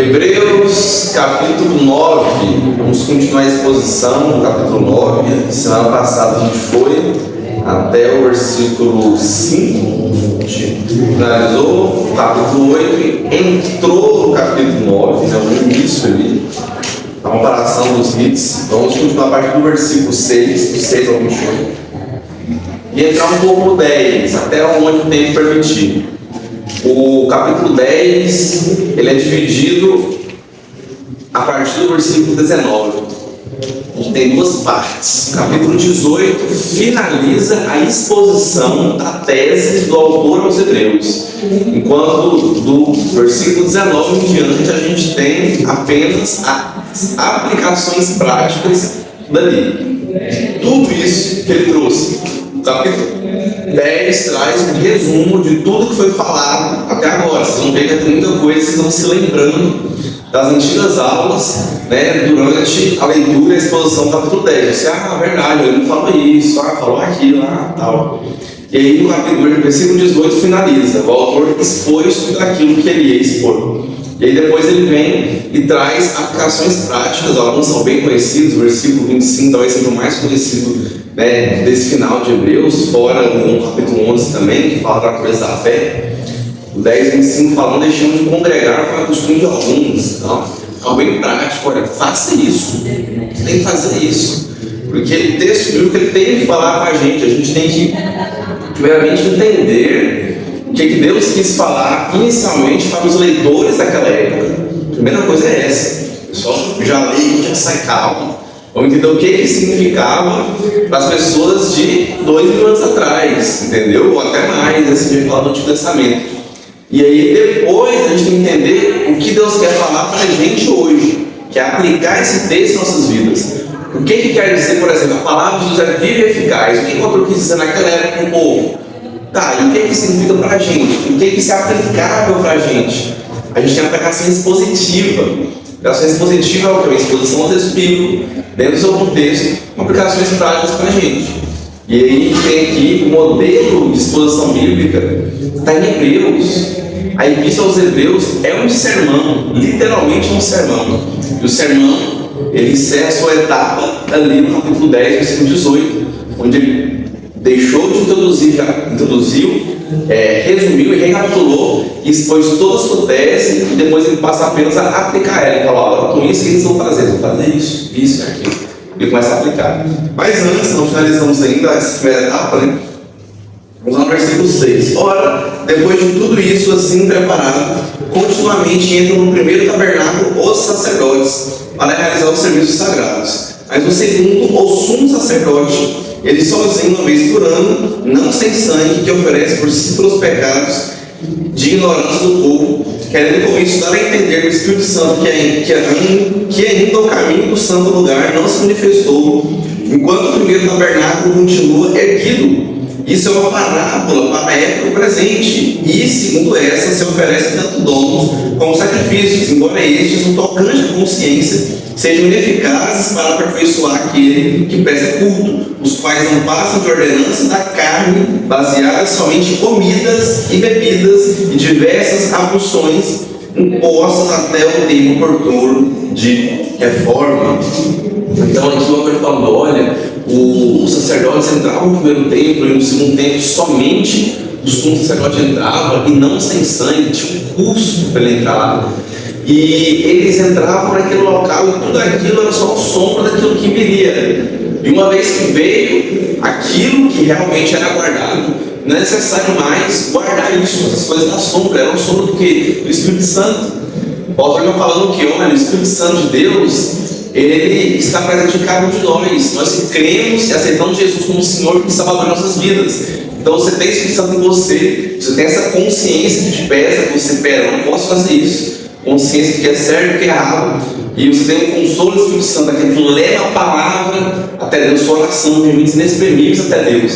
Hebreus capítulo 9, vamos continuar a exposição do capítulo 9. Semana passada a gente foi até o versículo 5, a gente finalizou o capítulo 8 e entrou no capítulo 9, no início ali, a comparação dos hits. Vamos continuar a partir do versículo 6, do 6 ao 28, e entrar um pouco no 10, até onde o tempo permitir. O capítulo 10, ele é dividido a partir do versículo 19. A gente tem duas partes. O capítulo 18 finaliza a exposição da tese do autor aos Hebreus, enquanto do versículo 19 em diante a gente tem apenas as aplicações práticas dali. Tudo isso que ele trouxe. O capítulo 10 traz um resumo de tudo que foi falado até agora. Vocês vão ver que tem muita coisa, vocês vão se lembrando das antigas aulas, durante a leitura e a exposição do capítulo 10. Você, verdade, ele não falou isso, falou aquilo, tal. E aí no capítulo, versículo 18 finaliza, o autor expôs tudo aquilo que ele ia expor. E aí depois ele vem e traz aplicações práticas, alguns são bem conhecidos, o versículo 25 talvez seja o mais conhecido desse final de Hebreus, fora no capítulo 11 também, que fala da natureza da fé. O 10, 25 fala, não deixamos de congregar com a costume de alguns. Algo bem prático, olha, faça isso, você tem que fazer isso, porque o texto bíblico ele tem que falar para a gente tem que primeiramente entender o que Deus quis falar inicialmente para os leitores daquela época. A primeira coisa é essa, o pessoal já lê, já sai calmo. Vamos entender o que significava para as pessoas de 2000 anos atrás, entendeu? Ou até mais, assim, de falar do Antigo Testamento. E aí depois a gente tem que entender o que Deus quer falar para a gente hoje, que é aplicar esse texto em nossas vidas. O que quer dizer, por exemplo, a palavra de Deus é viva e eficaz. O que o autor quis dizer naquela época para o povo? E o que significa para a gente? O que isso é aplicável para a gente? A gente tem a aplicação expositiva. A aplicação expositiva é o que? Uma exposição ao texto bíblico, dentro do seu contexto, com aplicações práticas para a gente. E aí tem aqui o modelo de exposição bíblica, está em Hebreus. A Epístola aos Hebreus é um sermão, literalmente um sermão. E o sermão, ele encerra a sua etapa ali no capítulo 10, versículo 18, onde ele deixou de introduzir, resumiu e recapitulou e expôs toda a sua tese, e depois ele passa apenas a aplicar ela. Ele fala, com isso que eles vão fazer? Eles vão fazer isso e aquilo. E começa a aplicar. Mas antes, não finalizamos ainda essa primeira etapa, vamos lá no versículo 6. Ora, depois de tudo isso assim preparado, continuamente entram no primeiro tabernáculo os sacerdotes para realizar os serviços sagrados. Mas o segundo, o sumo sacerdote, ele sozinho, uma vez por ano, não sem sangue, que oferece por si pelos pecados de ignorância do povo, querendo com isso dar a entender que o Espírito Santo, que ainda o caminho do santo lugar não se manifestou, enquanto o primeiro tabernáculo continua erguido. Isso é uma parábola para a época presente, e segundo essa se oferece tanto dons como sacrifícios, embora estes, no tocante à consciência, sejam ineficazes para aperfeiçoar aquele que presta culto, os quais não passam de ordenança da carne, baseadas somente em comidas e bebidas e diversas abluções impostas até o tempo oportuno de reforma. Então aqui o autor falando, olha, os sacerdotes entravam no primeiro templo e no segundo templo somente o sumo sacerdote entrava e não sem sangue, tinha um custo para ele entrar lá. E eles entravam naquele local e tudo aquilo era só sombra daquilo que viria. E uma vez que veio aquilo que realmente era guardado, não é necessário mais guardar isso, essas coisas da sombra, eram sombra do que? Do Espírito Santo. O autor está falando que, olha, o Espírito Santo de Deus, ele está presente em cada um de nós que cremos e aceitamos Jesus como Senhor e Salvador das nossas vidas. Então você tem o Espírito Santo em você tem essa consciência que te pesa, que você, eu não posso fazer isso. Consciência de que é certo e que é errado, e você tem um consolo do Espírito Santo, aquele que leva a palavra até Deus, sua oração, limites inexprimíveis até Deus.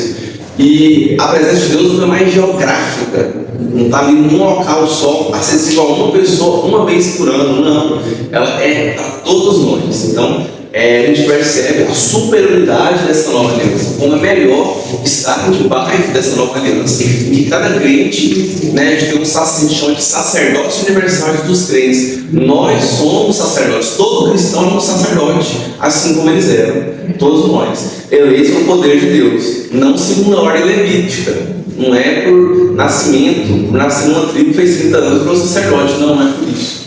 E a presença de Deus não é mais geográfica, não está ali num local só, acessível a uma pessoa uma vez por ano, não. Ela é para todos nós. Então, a gente percebe a superioridade dessa nova aliança, como é melhor estar debaixo dessa nova aliança. E cada crente, né, a gente tem um chama de sacerdotes universais dos crentes. Nós somos sacerdotes, todo cristão é um sacerdote, assim como eles eram, todos nós, eleitos pelo poder de Deus, não segundo a ordem levítica. Não é por nascimento, por nascer numa tribo fez 30 anos para um sacerdote, não é por isso.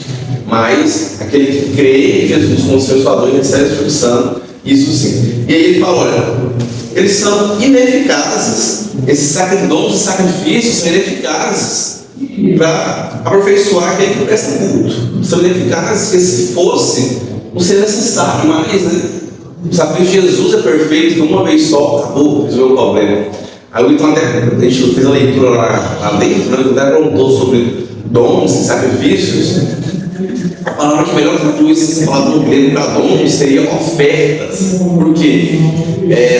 Mas aquele que crê em Jesus como seu Salvador e recebe o Espírito Santo, isso sim. E aí ele fala, olha, eles são ineficazes, esses dons e sacrifícios são ineficazes para aperfeiçoar aquele que presta culto. São ineficazes, porque se fosse, não seria necessário mais, né? O sacrifício de Jesus é perfeito, que uma vez só, acabou, resolveu o problema. Aí então até a gente fez a leitura lá dentro, né? Até perguntou sobre dons e sacrifícios. A palavra que melhor traduz essa palavra no grego para dons seria ofertas. Por quê?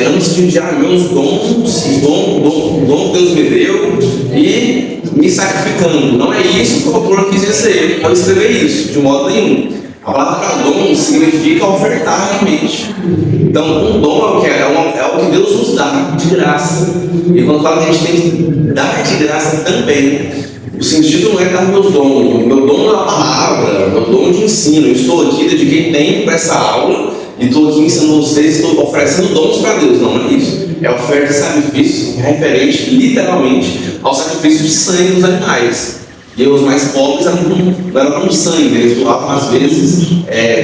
Não no sentido de meus dons, dom que Deus me deu e me sacrificando. Não é isso que o autor quis dizer, pode escrever isso de modo nenhum. A palavra para dom significa ofertar realmente. Então, um dom é o que Deus nos dá de graça. E quando fala que a gente tem que dar de graça também, o sentido não é dar meus dons. Meu dom é a palavra, meu dom de ensino. Eu estou aqui, dediquei tempo para essa aula e estou aqui ensinando vocês, estou oferecendo dons para Deus. Não é isso. É oferta de sacrifício referente, literalmente, ao sacrifício de sangue dos animais. E os mais pobres não eram com sangue, eles doavam às vezes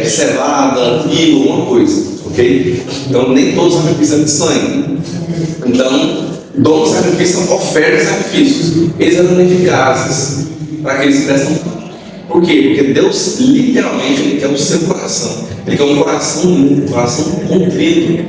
cevada, trigo, alguma coisa, ok? Então nem todos os sacrifícios eram de sangue. Então, dons e sacrifícios são ofertas de sacrifícios. Eles eram ineficazes para aqueles que prestam culto. Por quê? Porque Deus literalmente Ele quer o seu coração. Ele quer um coração limpo, um coração contrito.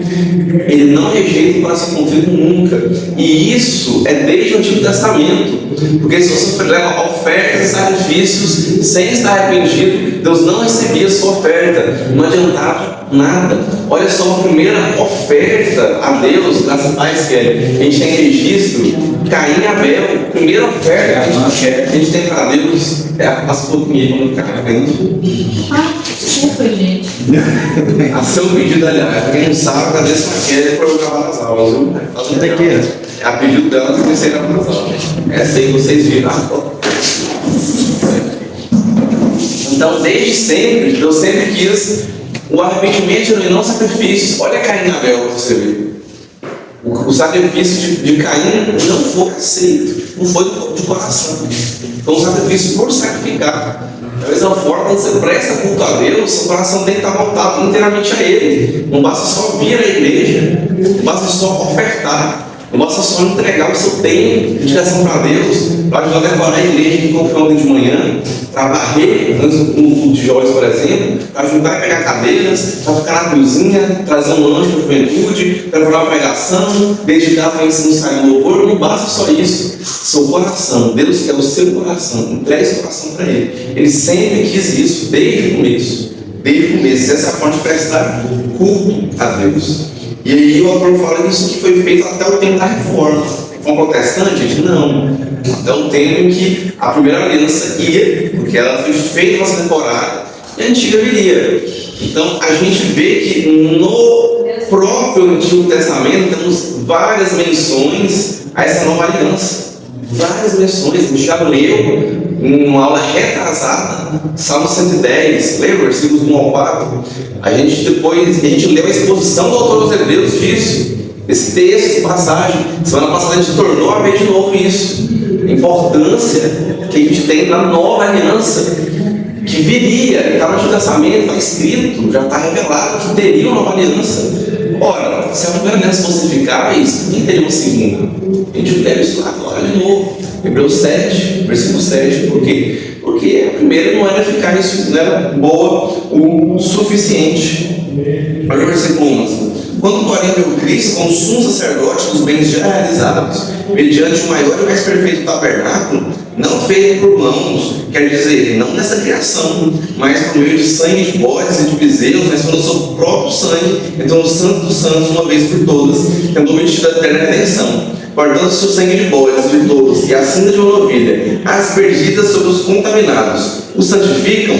Ele não rejeita o coração contrito nunca. E isso é desde o Antigo Testamento. Porque se você leva ofertas e sacrifícios sem estar arrependido, Deus não recebia a sua oferta. Não adiantava nada. Olha só a primeira oferta a Deus, graças a paz que a gente tem registro, Caim e Abel. Primeira oferta que a gente tem para Deus é a pastor comigo quando Caim. Desculpa, gente. A seu pedido, aliás, quem não sabe, agradeço a Kelly por eu gravar nas aulas, viu? A pedido dela, eu comecei a gravar nas aulas. Essa aí vocês viram. Então, desde sempre, Deus sempre quis o arrependimento e não sacrifícios. Olha Caim e Abel para você ver. O sacrifício de Caim não foi aceito, não foi de coração. Foi um sacrifício por sacrificar. Da mesma forma, quando você presta culto a Deus, seu coração tem que estar voltado inteiramente a Ele. Não basta só vir à igreja, não basta só ofertar, não basta só entregar o seu tempo de direção para Deus, para ajudar a decorar a igreja que confiou de manhã, para varrer no culto de Jóis, por exemplo, para ajudar a pegar cadeiras, para ficar na cozinha, trazer um lanche para a juventude, para preparar uma pregação, dedicar para o ensino sair do louvor. Não basta só isso. Seu coração, Deus quer o seu coração, entregue seu coração para Ele. Ele sempre quis isso, desde o começo. Desde o começo, essa é a forma de prestar culto a Deus. E aí o autor fala que isso que foi feito até o tempo da reforma. Reforma protestante? Gente, não. Até o tempo em que a primeira aliança ia, porque ela foi feita nessa temporada, e a antiga viria. Então a gente vê que no próprio Antigo Testamento temos várias menções a essa nova aliança. Várias menções. O Thiago leu em uma aula retrasada, Salmo 110, lembra? Versículos 1 ao 4. A gente leu a exposição do autor aos Hebreus disso, esse texto, essa passagem. Semana passada a gente tornou a ver de novo isso. A importância que a gente tem na nova aliança, que viria, está no Antigo Testamento, está escrito, já está revelado que teria uma nova aliança. Ora, se a primeira aliança fosse eficaz, quem teria uma segunda? A gente deve estudar agora de novo. Hebreus 7, versículo 7. Por quê? Porque a primeira não era eficaz, não era boa o suficiente. Olha o versículo 11. Quando, porém, veio Cristo, como sumo sacerdote dos bens já realizados, mediante o maior e mais perfeito tabernáculo, não feito por mãos, quer dizer, não nessa criação, mas por meio de sangue de bodes e de bezerros, mas pelo seu próprio sangue, então o santo dos santos, uma vez por todas, tendo obtido a eterna redenção, guardando-se o sangue de bodes de todos e a cinza de uma novilha, aspergidas sobre os contaminados, os santificam,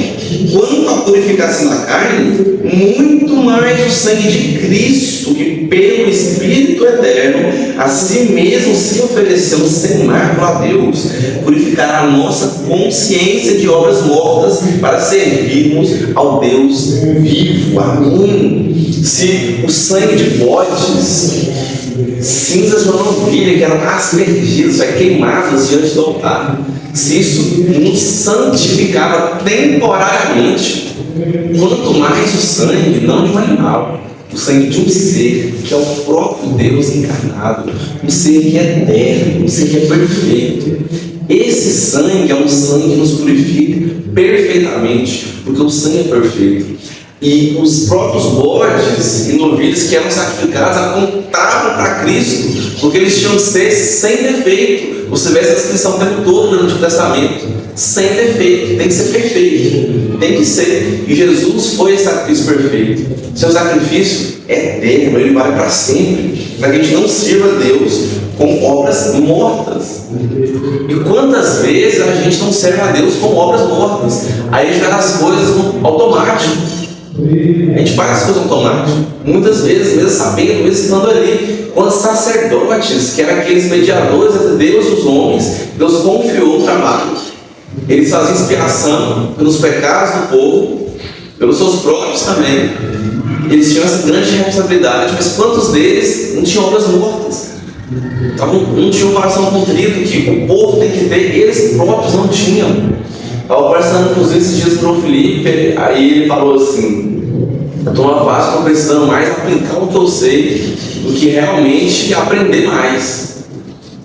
quanto à purificação da carne, muito mais o sangue de Cristo, que pelo Espírito eterno a si mesmo se ofereceu sem mácula a Deus, purificará a nossa consciência de obras mortas para servirmos ao Deus vivo. Amém. Se o sangue de bodes, cinzas de uma novilha que eram aspergidas, queimadas diante do altar, se isso nos santificava temporariamente, quanto mais o sangue, não de um animal, o sangue de um ser que é o próprio Deus encarnado, um ser que é eterno, um ser que é perfeito. Esse sangue é um sangue que nos purifica perfeitamente, porque o sangue é perfeito. E os próprios bodes e novilhas que eram sacrificados apontavam para Cristo, porque eles tinham que ser sem defeito. Você vê essa descrição o tempo todo no Antigo Testamento: sem defeito, tem que ser perfeito, tem que ser. E Jesus foi esse sacrifício perfeito. Seu sacrifício é eterno, ele vale para sempre, para que a gente não sirva a Deus com obras mortas. E quantas vezes a gente não serve a Deus com obras mortas? Aí a gente faz as coisas no automático. A gente faz as coisas automáticas, muitas vezes, mesmo sabendo, mesmo estando ali. Quando sacerdotes, que eram aqueles mediadores entre Deus e os homens, Deus confiou o trabalho. Eles faziam expiação pelos pecados do povo, pelos seus próprios também. Eles tinham essa grande responsabilidade, mas quantos deles não tinham obras mortas? Não tinham um coração contrito, que o povo tem que ter, eles próprios não tinham. Estava conversando inclusive esses dias com o Felipe, aí ele falou assim: eu estou numa fase que estou precisando mais aplicar o que eu sei do que realmente aprender mais.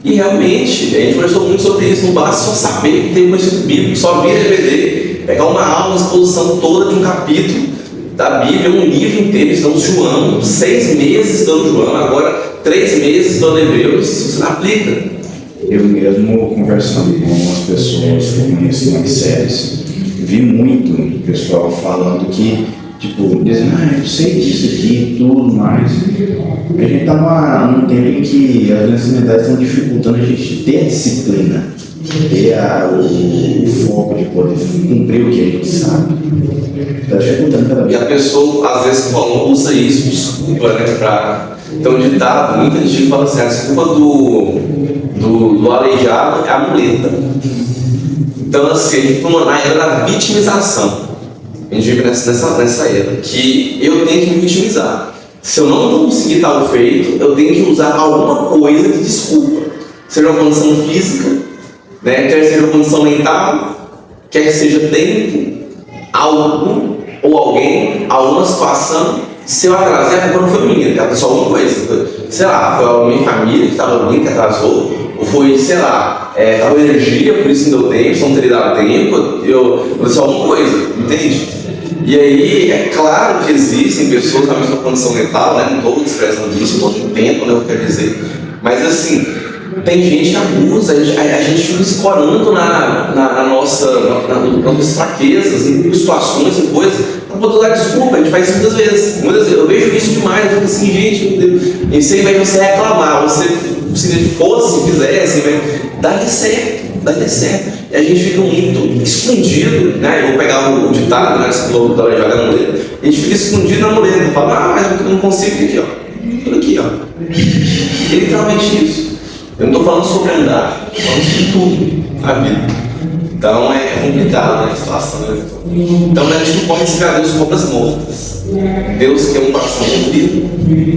E realmente, a gente conversou muito sobre isso. Não basta só saber que tem conhecimento bíblico, só vir DVD, pegar uma aula, uma exposição toda de um capítulo da Bíblia, um livro inteiro. Estamos João, 6 meses estudando João, agora 3 meses estudando Hebreus. Você não aplica. Eu mesmo, conversando com algumas pessoas que eu conheço nas séries, vi muito pessoal falando que, tipo, dizendo: eu sei disso aqui, tudo mais. A gente está num tempo em que as universidades estão dificultando a gente ter a disciplina, ter o foco de poder cumprir o que a gente sabe. Está dificultando cada vez. E a pessoa, às vezes, usa isso, desculpa, né, para... Então, um ditado muito antigo fala assim: a desculpa do aleijado é a muleta. Então, assim, a gente está na era da vitimização. A gente vive nessa era que eu tenho que me vitimizar. Se eu não conseguir tal feito, eu tenho que usar alguma coisa de desculpa. Seja uma condição física, né? Quer seja uma condição mental, quer que seja tempo, algo ou alguém, alguma situação. Se eu atrasei, a culpa não foi minha, era só uma coisa. Sei lá, foi a minha família que estava vindo, que atrasou. Ou foi, sei lá, estava energia, por isso não deu tempo, se não teria dado tempo. Eu só uma coisa, entende? E aí, é claro que existem pessoas na mesma condição mental, né? Não estou desprezando isso, não entendo o que eu quero dizer. Mas assim, tem gente que abusa, a gente fica escorando nas nossas fraquezas, em situações, em coisas, para poder dar desculpa. A gente faz isso muitas vezes. Eu vejo isso demais, eu fico assim: gente, meu Deus. E se ao invés de você reclamar, você se fosse, fizesse, daria certo. E a gente fica muito escondido, né? Eu vou pegar o ditado, né? Esse logo da jogar na muleta. A gente fica escondido na muleta, fala: mas eu não consigo, aqui, ó. Tudo aqui, ó. Literalmente isso. Eu não estou falando sobre andar, estou falando sobre tudo na vida. Então é complicado, né, a situação. Né? Então a gente não pode servir a Deus com obras mortas. Deus quer um coração contrito,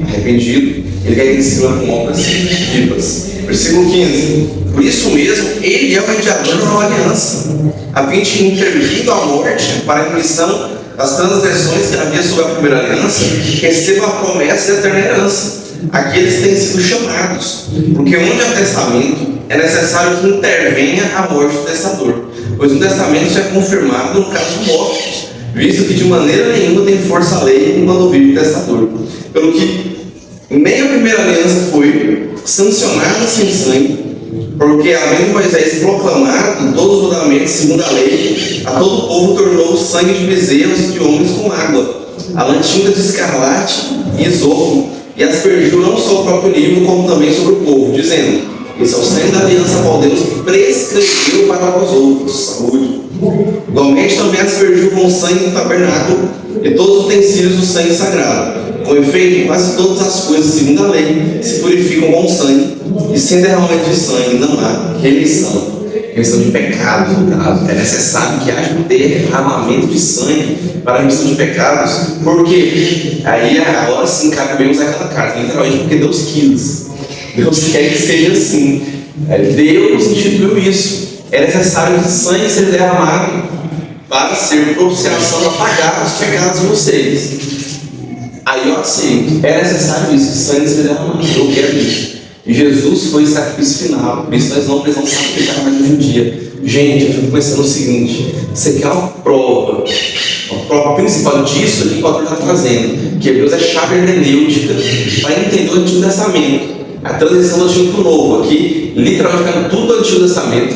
arrependido, Ele quer que Ele sirva com obras vivas. Versículo 15: por isso mesmo, Ele é o mediador da nova aliança, a fim de intervindo a morte para a remissão das transgressões que havia sobre a primeira aliança, receba a promessa da eterna herança. Aqueles que têm sido chamados, porque onde há testamento, é necessário que intervenha a morte do testador, pois o testamento só é confirmado no caso de mortos, visto que de maneira nenhuma tem força a lei enquanto vive o testador. Pelo que nem a primeira aliança foi sancionada sem sangue, porque havendo Moisés proclamado todos os mandamentos segundo a lei, a todo o povo tornou o sangue de bezerros e de homens com água, a lã tinta de escarlate e esopo, e aspergiu não só o próprio livro, como também sobre o povo, dizendo: esse é o sangue da aliança qual Deus prescreveu para vós outros. Saúde. Igualmente também aspergiu com sangue no tabernáculo e todos os utensílios do sangue sagrado. Com efeito, quase todas as coisas, segundo a lei, se purificam com sangue, e sem derramamento de sangue não há remissão. Remissão de pecados, no caso. É necessário que haja um derramamento de sangue para a remissão de pecados, porque aí agora sim cabemos aquela carta, literalmente, porque Deus quis. Deus quer que seja assim. Deus instituiu isso. É necessário que sangue seja derramado para ser propiciação para pagar os pecados de vocês. Aí eu aceito. É necessário isso, que sangue seja derramado. Eu quero isso. E Jesus foi o sacrifício final. Por isso nós não precisamos sacrificar mais hoje em dia. Gente, eu fico pensando o seguinte: você quer uma prova principal disso que o autor está trazendo, que Deus é chave hermenêutica para entender o Antigo Testamento, a transição do Antigo para o Novo. Aqui, literalmente, pega tudo do Antigo Testamento,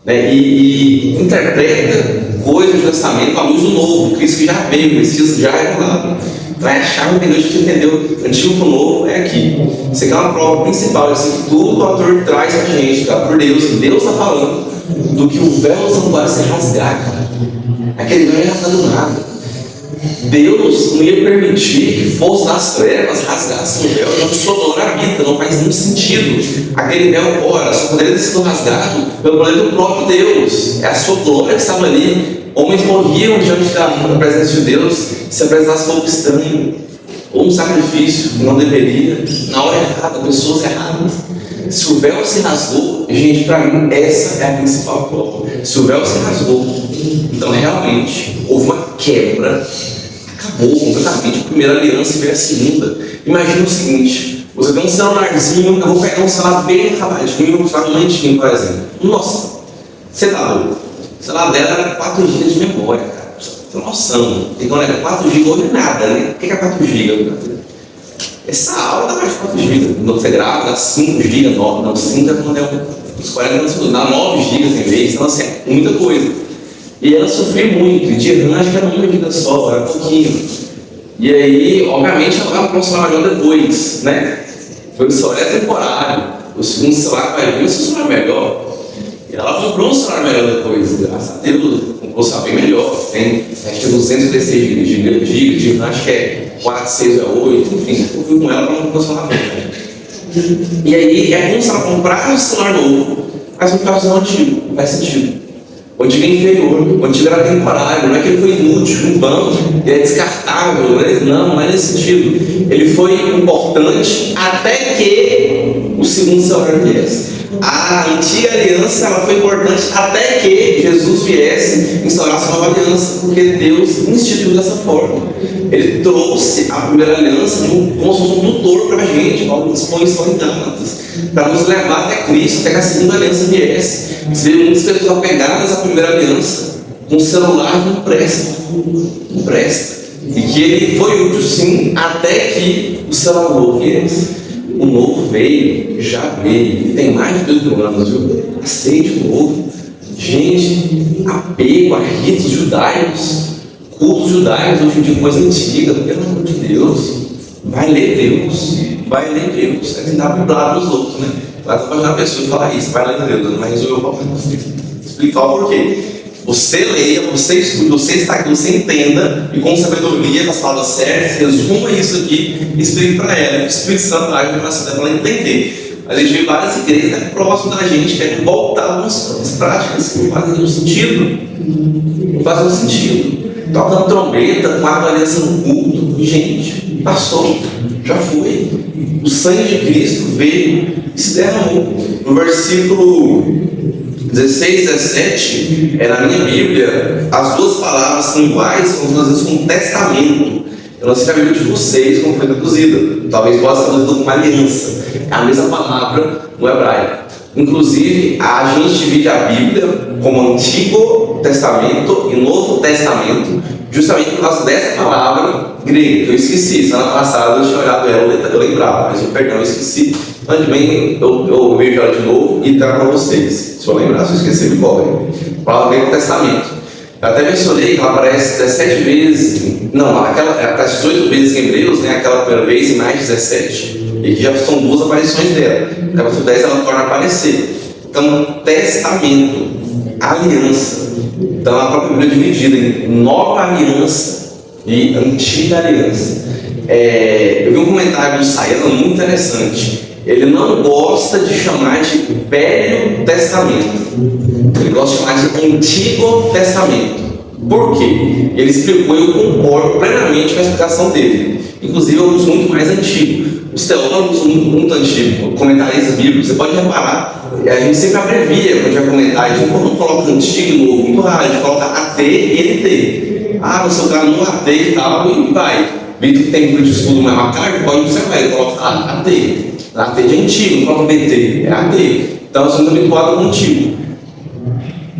né, e interpreta coisas do Testamento à luz do Novo, Cristo que já veio, o Messias já é revelado. Então é a chave hermenêutica de entender o Antigo para o Novo é aqui. Você quer uma prova principal, é assim, que tudo que o autor traz para a gente, cara, por Deus, que Deus está falando, do que o véu do santuário se rasgar, cara. Aquele véu não ia rasgar do nada. Deus não ia permitir que fosse das trevas rasgasse o véu onde sua glória habita. Não faz nenhum sentido. Aquele véu, ora, só poderia ter sido rasgado pelo poder do próprio Deus. É a sua glória que estava ali. Homens morriam diante da presença de Deus se apresentasse algo estranho, ou um sacrifício que não deveria, na hora errada, pessoas erradas. Se o véu se rasgou, gente, para mim, essa é a principal prova. Se o véu se rasgou, então realmente houve uma quebra, acabou completamente a primeira aliança e veio a segunda. Imagina o seguinte: você tem um celularzinho, eu vou pegar um celular bem acabadinho, um celular lentinho, por exemplo. Nossa, você tá louco? O celular dela era 4 GB de memória, cara. Você tem noção? Então era 4 GB hoje nada, né? O que é 4 GB? Essa aula dá mais de 4 GB. Quando você grava, dá 5 GB, 9, não, 5 é quando é uns 40 minutos, dá 9 GB em vez, então assim, é muita coisa. E ela sofreu muito, e de RAM acho que era uma vida só, era pouquinho. E aí, obviamente, ela vai para um celular melhor depois, né? Foi um celular temporário. O segundo celular que vai vir, o celular melhor. E ela comprou um celular melhor depois, graças a Deus, comprou um celular bem melhor. Tem, acho que é 216 GB de RAM, acho que é 4, 6, 8, enfim, eu fui com ela para comprar um celular novo. E aí, é como se ela comprasse um celular novo, mas não faz um antigo, não faz sentido. O antigo é inferior, o antigo era temporário, não é que ele foi inútil, em vão, ele é descartável, não é nesse sentido. Ele foi importante até que o segundo celular viesse. A antiga aliança ela foi importante até que Jesus viesse instaurar essa nova aliança, porque Deus instituiu dessa forma. Ele trouxe a primeira aliança como se fosse um tutor para a gente, Paulo expõe isso em Gálatas, para nos levar até Cristo, até que a segunda aliança viesse. Você vê muitas pessoas apegadas à primeira aliança, com o celular não presta. E que ele foi útil sim, até que o celular novo viesse. O novo veio, já veio, e tem mais de 2 anos, viu? Aceite o novo. Gente, apego a ritos judaicos, cultos judaicos, hoje em dia coisa antiga, pelo amor de Deus. Vai ler Deus. É tentar mudar dos outros, né? Vai trabalhar a pessoa e falar isso, vai ler Deus, não vai resolver o problema. Explicar o porquê. Você leia, você estude, você está aqui, você entenda, e com sabedoria, com as palavras certas, resuma isso aqui e explique para ela. O Espírito Santo age no coração dela para ela entender. A gente vê várias igrejas né, próximas da gente, querem voltar algumas práticas que não fazem nenhum sentido. Não fazem nenhum sentido. Tocando trombeta, com a avaliação no culto. Gente, passou, já foi. O sangue de Cristo veio e se derramou. No versículo 16, 17, na minha Bíblia, as duas palavras são iguais, são traduzidas como testamento. Eu não sei se a Bíblia de vocês como foi traduzida, talvez possa ser traduzida como aliança. É a mesma palavra no hebraico. Inclusive, a gente divide a Bíblia como Antigo Testamento e Novo Testamento, justamente por causa dessa palavra grega, que eu esqueci. Semana passada eu tinha olhado ela, eu lembrava, mas eu esqueci. Então, bem, eu vejo ela de novo e trago para vocês. Se eu lembrar, se eu esquecer, me cobrem. Palavra Novo Testamento. Eu até mencionei que ela aparece 17 vezes, não, aquela aparece 18 vezes em Hebreus, né? Aquela primeira vez e mais 17. E que já são 2 aparições dela. No capítulo 10 ela torna a aparecer. Então, testamento. aliança. Então a própria Bíblia é dividida em nova aliança e antiga aliança. Eu vi um comentário do Sayana muito interessante. Ele não gosta de chamar de Velho Testamento, ele gosta de chamar de Antigo Testamento. Por quê? Ele explicou e eu concordo plenamente com a explicação dele. Inclusive eu uso muito mais antigo. Os teólogos muito antigos, comentaristas bíblicos, você pode reparar, a gente sempre abrevia quando a gente vai comentar, a gente não coloca antigo e novo, muito raro, a gente coloca AT e NT. No seu caso no AT e tal, e vai. Vitor que tem grupo de estudo mais marcado, pode observar, ele coloca AT. AT de antigo, não coloca BT, é AT. Então nós somos habituados com antigo.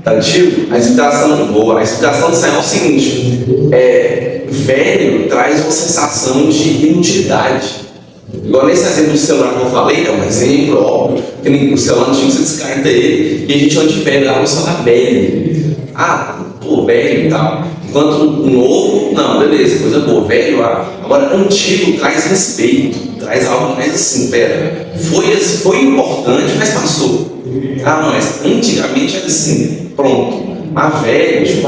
Tá antigo? A explicação boa, a explicação disso é o seguinte: velho traz uma sensação de inutilidade. Igual nesse exemplo do celular que eu falei, é um exemplo óbvio, que nem o celular antigo você descarta ele e a gente chama de velho, o celular velho. Velho e tal. Enquanto o novo, não, beleza, coisa boa, velho, agora antigo traz respeito, traz algo mais assim, foi importante, mas passou. Mas antigamente era assim, pronto. Mas velho,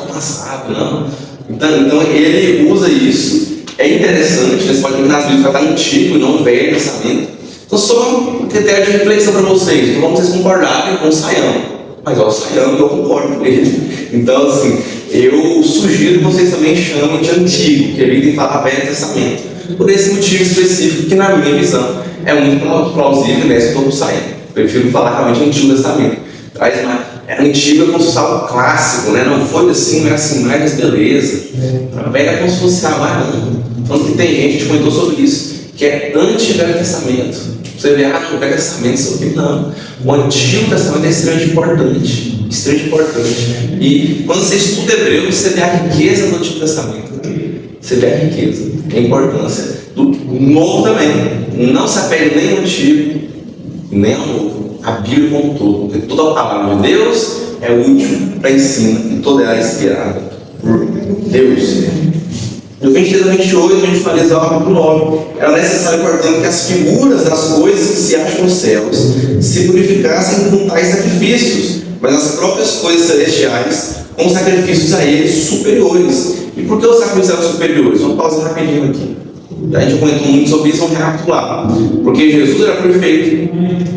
passado, não. Então ele usa isso. É interessante, você pode ver nas Bíblias que está antigo e não velho pensamento. Então, só um critério de reflexão para vocês. Então, vamos vocês concordarem com o Sayão. Mas o Sayão, eu concordo com ele. Então, assim, eu sugiro que vocês também chamem de antigo, que ele tem que falar Velho Testamento. Por esse motivo específico, que na minha visão é muito plausível nesse todo o Sayão. Prefiro falar realmente Antigo Testamento. Traz uma antiga como se fosse algo clássico, né? Não foi assim, não é assim mais, beleza. A velha é como se fosse não. Tanto que tem gente, a gente comentou sobre isso, que é anti-Velho Testamento. Você vê, o Velho Testamento, isso aqui, não. O Antigo Testamento é extremamente importante. Extremamente importante. E quando você estuda Hebreu, você vê a riqueza do Antigo Testamento. Você vê a riqueza, a importância do Novo também. Não se apegue nem ao Antigo, nem ao Novo. A Bíblia como um todo, porque toda a palavra de Deus é útil para ensino e toda ela é inspirada por Deus. No 23 a 28, a gente finaliza o capítulo 9. Era necessário, portanto, que as figuras das coisas que se acham nos céus se purificassem com tais sacrifícios, mas as próprias coisas celestiais com sacrifícios a eles superiores. E por que os sacrifícios eram superiores? Vamos pausar rapidinho aqui. A gente comentou muito sobre isso, vamos recapitular. Porque Jesus era perfeito.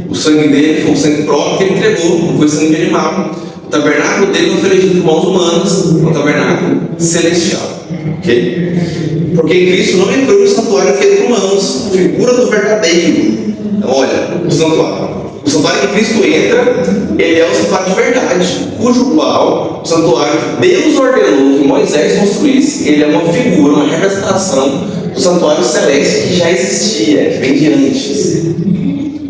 O sangue dele foi o sangue próprio que ele entregou, não foi sangue de animal. O tabernáculo dele não foi elegido por mãos humanas, é um tabernáculo celestial. Okay? Porque Cristo não entrou no santuário feito por mãos, figura do verdadeiro. Então, olha, o santuário que Cristo entra, ele é o santuário de verdade, cujo qual o santuário que Deus ordenou que Moisés construísse, ele é uma figura, uma representação do santuário celeste que já existia, que vem de antes.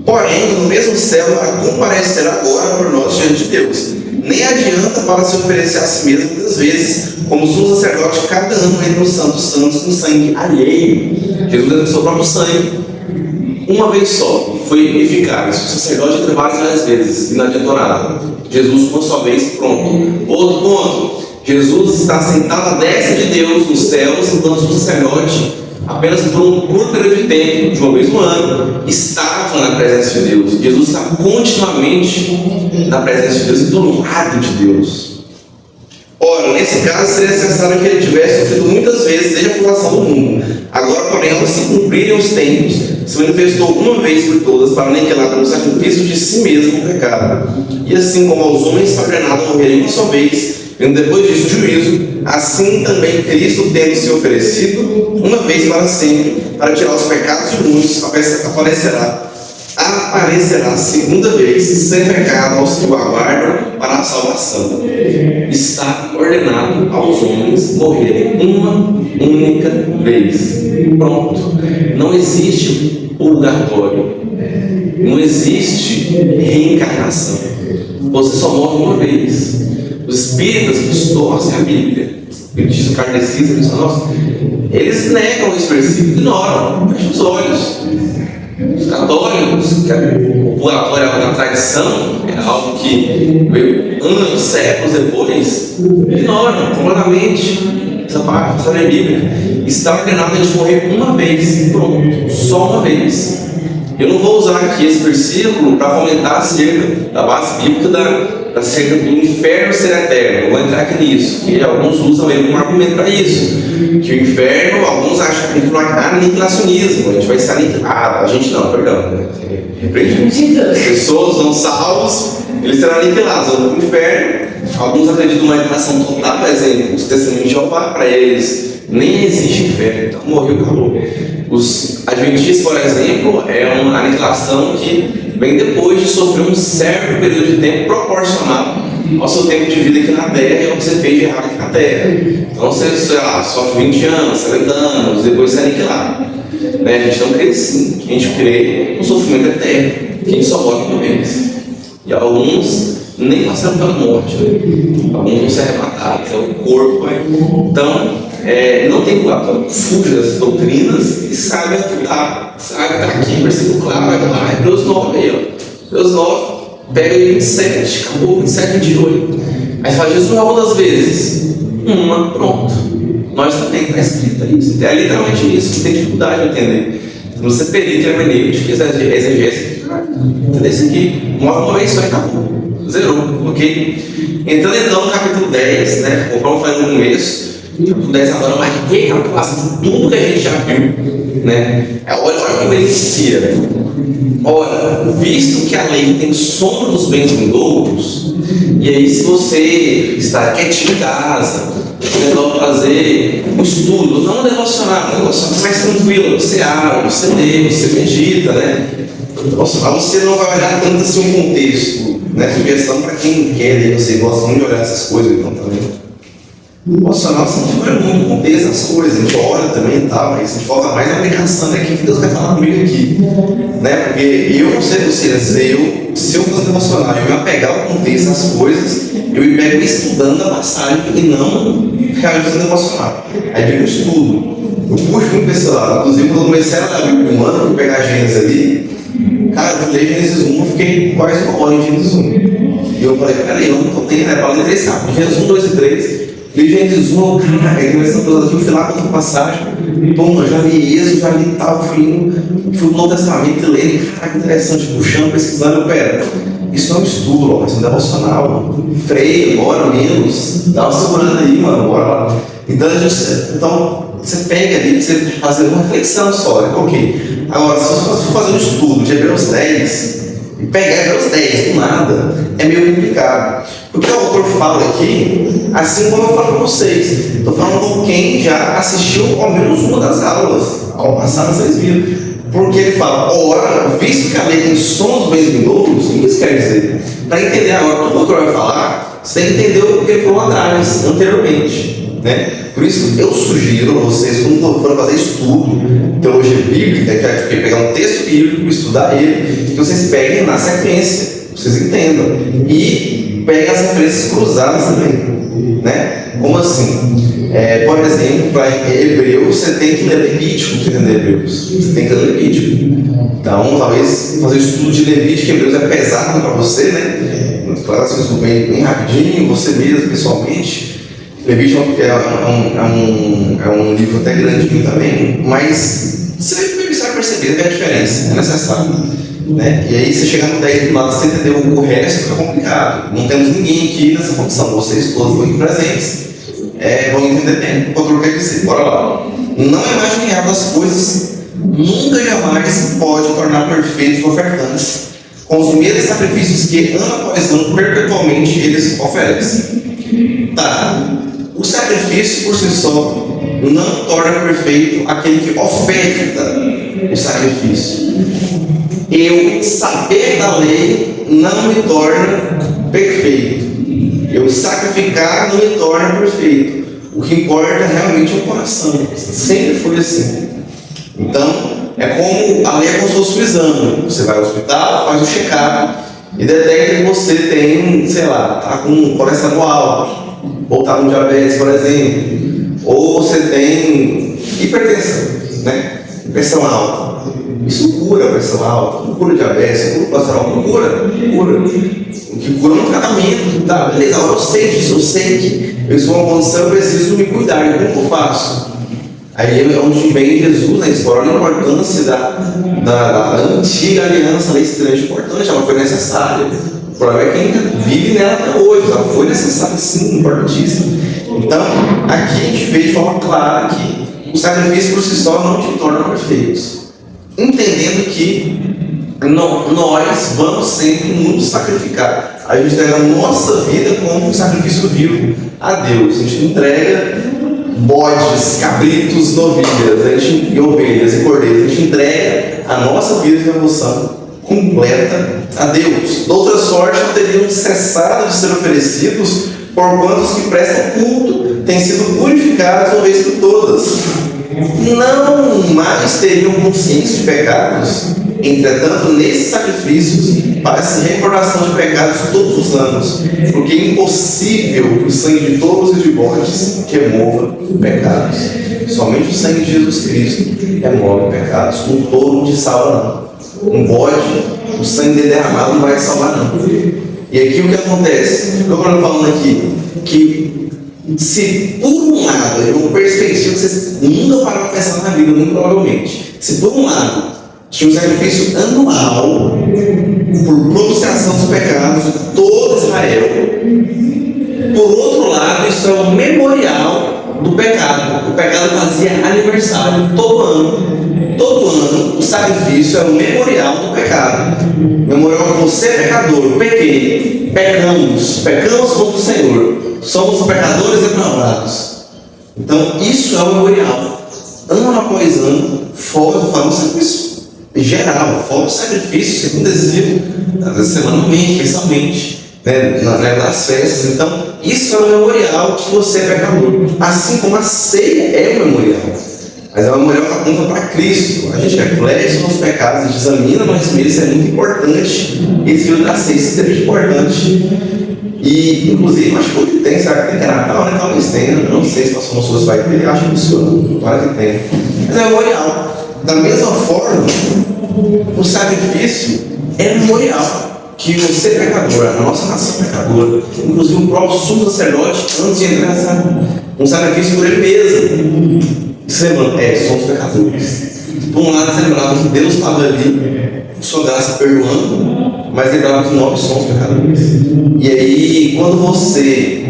Porém, no mesmo céu, comparecerá agora por nós diante de Deus. Nem adianta para se oferecer a si mesmo muitas vezes, como sumo sacerdote, cada ano entra no Santo dos Santos com sangue alheio. Jesus entra no seu próprio sangue. Uma vez só, foi eficaz. O sacerdote entra várias vezes e não adiantou nada. Jesus, uma só vez, pronto. Outro ponto: Jesus está sentado à destra de Deus nos céus, enquanto o sacerdote, apenas por um curto período de tempo, de uma vez no ano, estava na presença de Deus. Jesus está continuamente na presença de Deus e do lado de Deus. Ora, nesse caso, seria necessário que ele tivesse sofrido muitas vezes desde a fundação do mundo. Agora, porém, ao se cumprirem os tempos, se manifestou uma vez por todas para aniquilar pelo sacrifício de si mesmo o pecado. E assim como aos homens foi ordenado a morrerem uma só vez, vendo depois disso o juízo, assim também Cristo, tendo se oferecido uma vez para sempre, para tirar os pecados de muitos, aparecerá segunda vez, sem pecado, aos que o aguardam para a salvação. Está ordenado aos homens morrerem uma única vez. Pronto. Não existe purgatório. Não existe reencarnação. Você só morre uma vez. Os espíritas que distorcem a Bíblia, diz o kardecista, eles negam esse versículo, ignoram, fecham os olhos. Os católicos, que o purgatório é uma tradição, é algo que veio anos, séculos depois, ignoram completamente essa parte da Bíblia. Está ordenado a gente morrer uma vez, pronto, só uma vez. Eu não vou usar aqui esse versículo para comentar acerca da base bíblica acerca do inferno ser eterno. Eu vou entrar aqui nisso, que alguns usam ele como argumento para isso. Que o inferno, alguns acham que é aniquilacionismo, a gente vai ser aniquilado. A gente não, perdão. Repreende. As pessoas não salvos, eles serão aniquilados. No inferno, alguns acreditam numa aniquilação total, por exemplo, os testemunhos de Jeová, para eles nem existe inferno, então morreu, acabou. Os adventistas, por exemplo, é uma aniquilação que vem depois de sofrer um certo período de tempo proporcional ao seu tempo de vida aqui na Terra e ao que você fez de errado aqui na Terra. Então você, sei lá, sofre 20 anos, 70 anos, depois você é aniquilado. Né? A gente não crê assim, a gente crê no sofrimento eterno, que a gente só morre uma vez. E alguns nem passaram pela morte, né? Alguns vão ser arrebatados, é o corpo. Né? Então, não tem como, fuja das doutrinas e saiba estudar. Sabe, está aqui, versículo claro, vai lá, Hebreus 9 aí, ó. Hebreus 9, pega aí 27, acabou, 27, 28. Aí você fala, Jesus não é uma das vezes. Uma, pronto. Nós também, está escrito isso. É literalmente isso, não tem dificuldade de entender. Se você perito em hermenêutica, exegese, entender isso aqui. Uma vez só e acabou. Zerou, ok? Entrando então no capítulo 10, né? Como eu falei no começo, capítulo 10 agora mais recapitulação de tudo que a gente já viu, né? Olha como ele inicia. Ora, visto que a lei tem sombra dos bens vindouros, e aí se você está quietinho em casa, tentando fazer um estudo, não devocional, um devocional mais tranquilo, você abre, você lê, você medita, né? Devocional você não vai olhar tanto assim um contexto, né? Sugestão para quem quer, e você gosta muito de olhar essas coisas, então também. Devocional você não fica muito com contexto das coisas, a gente olha também e tal, mas a gente foca mais na aplicação, né? O que Deus vai falar comigo aqui, né? Porque eu não sei vocês, se eu fosse devocional e eu me apegar ao contexto das coisas, eu me pego estudando a passagem e não realizando devocional. Aí vem o estudo. Eu puxo muito para esse lado, inclusive quando eu comecei a ler a Bíblia humana, eu fui pegar Gênesis ali, cara, eu li Gênesis 1, eu fiquei quase uma hora em Gênesis 1. E eu falei, peraí, eu não estou tendo, né? Para ler 3 capítulos, Gênesis 1, 2 e 3. Li Gênesis 1, cara, aí começando todas aqui, eu fui lá com a passagem, bom, eu já li Êxodo, já li tal, fui no Novo Testamento e li, cara, que interessante, puxando, pesquisando, eu pera, isso não é um estudo, ó, isso é um devocional, freia, bora menos, dá uma segurando aí, mano, bora lá. Então você pega ali, você fazer uma reflexão só, né? Ok. Agora, se você for fazer um estudo de Hebreus 10, e pegar Hebreus 10 do nada, é meio complicado. Porque o autor fala aqui, assim como eu falo para vocês, estou falando com quem já assistiu ao menos uma das aulas, ao passado vocês viram. Porque ele fala, ora, visto que a lei tem sons bens vindouros, o que isso quer dizer? Para entender agora tudo o que o autor vai falar, você tem que entender o que ele falou atrás, anteriormente. Né? Por isso eu sugiro a vocês, quando forem fazer estudo, teologia bíblica, que é pegar um texto bíblico, estudar ele, que vocês peguem na sequência, vocês entendam. E peguem as referências cruzadas também. Né? Como assim? Por exemplo, para Hebreus, você tem que ler Levítico para entender Hebreus. Você tem que ler Levítico. Então, talvez fazer estudo de Levítico, Hebreus é pesado para você, né? Claro, assim, isso bem rapidinho, você mesmo, pessoalmente. Levítico é um livro até grandinho também, mas você vai perceber a diferença, é necessário. Né? E aí você chegar no 10 do lado, você entender o resto, fica complicado. Não temos ninguém aqui nessa função, vocês todos estão aqui presentes, vão entender bem o que eu quero dizer. Bora lá. Não é imaginar as coisas, nunca jamais pode tornar perfeitos os ofertantes, com os mesmos sacrifícios que ano após ano, perpetualmente, eles oferecem. Tá. O sacrifício por si só não torna perfeito aquele que oferta o sacrifício. Eu saber da lei não me torna perfeito. Eu sacrificar não me torna perfeito. O que importa realmente é o coração. Sempre foi assim. Então, é como a lei é como se fosse um exame. Você vai ao hospital, faz o check-up e detecta que você tem, sei lá, está com colesterol alto. Ou está com diabetes, por exemplo, ou você tem hipertensão, né? Pressão alta. Isso cura a pressão alta, não cura diabetes, cura o colesterol, não cura. O que cura é um tratamento, tá? Beleza, agora eu sei disso, eu sei que eu estou numa condição, eu preciso me cuidar, como que eu faço? Aí é onde vem Jesus na história, a importância da antiga aliança, a lei extremamente importante, ela foi necessária. O problema é quem vive nela até hoje. Ela foi necessária, sim, importantíssima. Então, aqui a gente vê de forma clara que o sacrifício por si só não te torna perfeitos. Entendendo que nós vamos sempre nos sacrificar. A gente entrega a nossa vida como um sacrifício vivo a Deus. A gente entrega bodes, cabritos, novilhas, e ovelhas e cordeiros. A gente entrega a nossa vida de devoção completa a Deus. De outra sorte, não teriam cessado de ser oferecidos, porquanto os que prestam culto têm sido purificados uma vez por todas. Não mais teriam consciência de pecados. Entretanto, nesses sacrifícios parece recordação de pecados todos os anos, porque é impossível que o sangue de touros e de bodes remova pecados. Somente o sangue de Jesus Cristo remove pecados. Um touro não te salva, não. Um bode, o sangue dele derramado não vai te salvar, não. E aqui o que acontece? O que eu estou falando aqui? Que se por um lado, é uma perspectiva que vocês nunca pararam para pensar na vida, muito provavelmente. Se por um lado tinha um sacrifício anual por propiciação dos pecados de todo Israel, por outro lado, isso é um memorial do pecado. O pecado fazia aniversário todo ano. Todo ano o sacrifício é um memorial do pecado. Memorial que você é pecador, pequei, pecamos contra o Senhor, somos pecadores reprovados. Então isso é um memorial. Ano após ano, fora do sacrifício geral, fora do sacrifício que acontecia semanalmente, mensalmente, né, nas festas. Então, isso é um memorial que você é pecador. Assim como a ceia é um memorial. Mas é um memorial que aponta para Cristo. A gente reflete nos pecados, a gente examina nós mesmos, isso é muito importante. Esse filho da ceia é extremamente importante. E, inclusive, acho que hoje tem, será que tem Natal, né? Talvez tenha, não sei se a Pastor Souza vai ter, acho que funciona, claro que tem. Mas é memorial. Da mesma forma, o sacrifício é memorial que você é pecador, a nossa nação é pecadora, inclusive o próprio sumo sacerdote, antes de entrar um sacrifício por ele mesmo. Somos pecadores. Por um lado, você lembrava que Deus estava ali, sua graça perdoando, mas lembrava que nós somos pecadores. E aí, quando você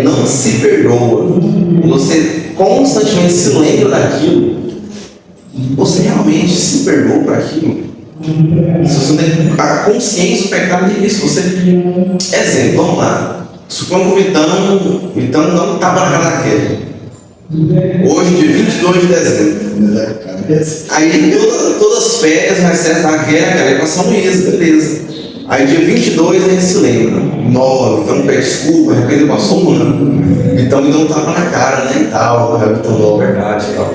não se perdoa, você constantemente se lembra daquilo, você realmente se perdoou para aquilo? Se você não tem a consciência do pecado disso, você... Exemplo, vamos lá. Suponho que o Vitão não estava na cara daquele. Hoje, dia 22 de dezembro. Aí, todas as férias, recebe daquela, cara, é para São Luís, beleza. Aí, dia 22, a gente se lembra. Então pede desculpa, arrependeu, passou um ano. Então, não estava na cara, né, e tal. Então, não, verdade e tal.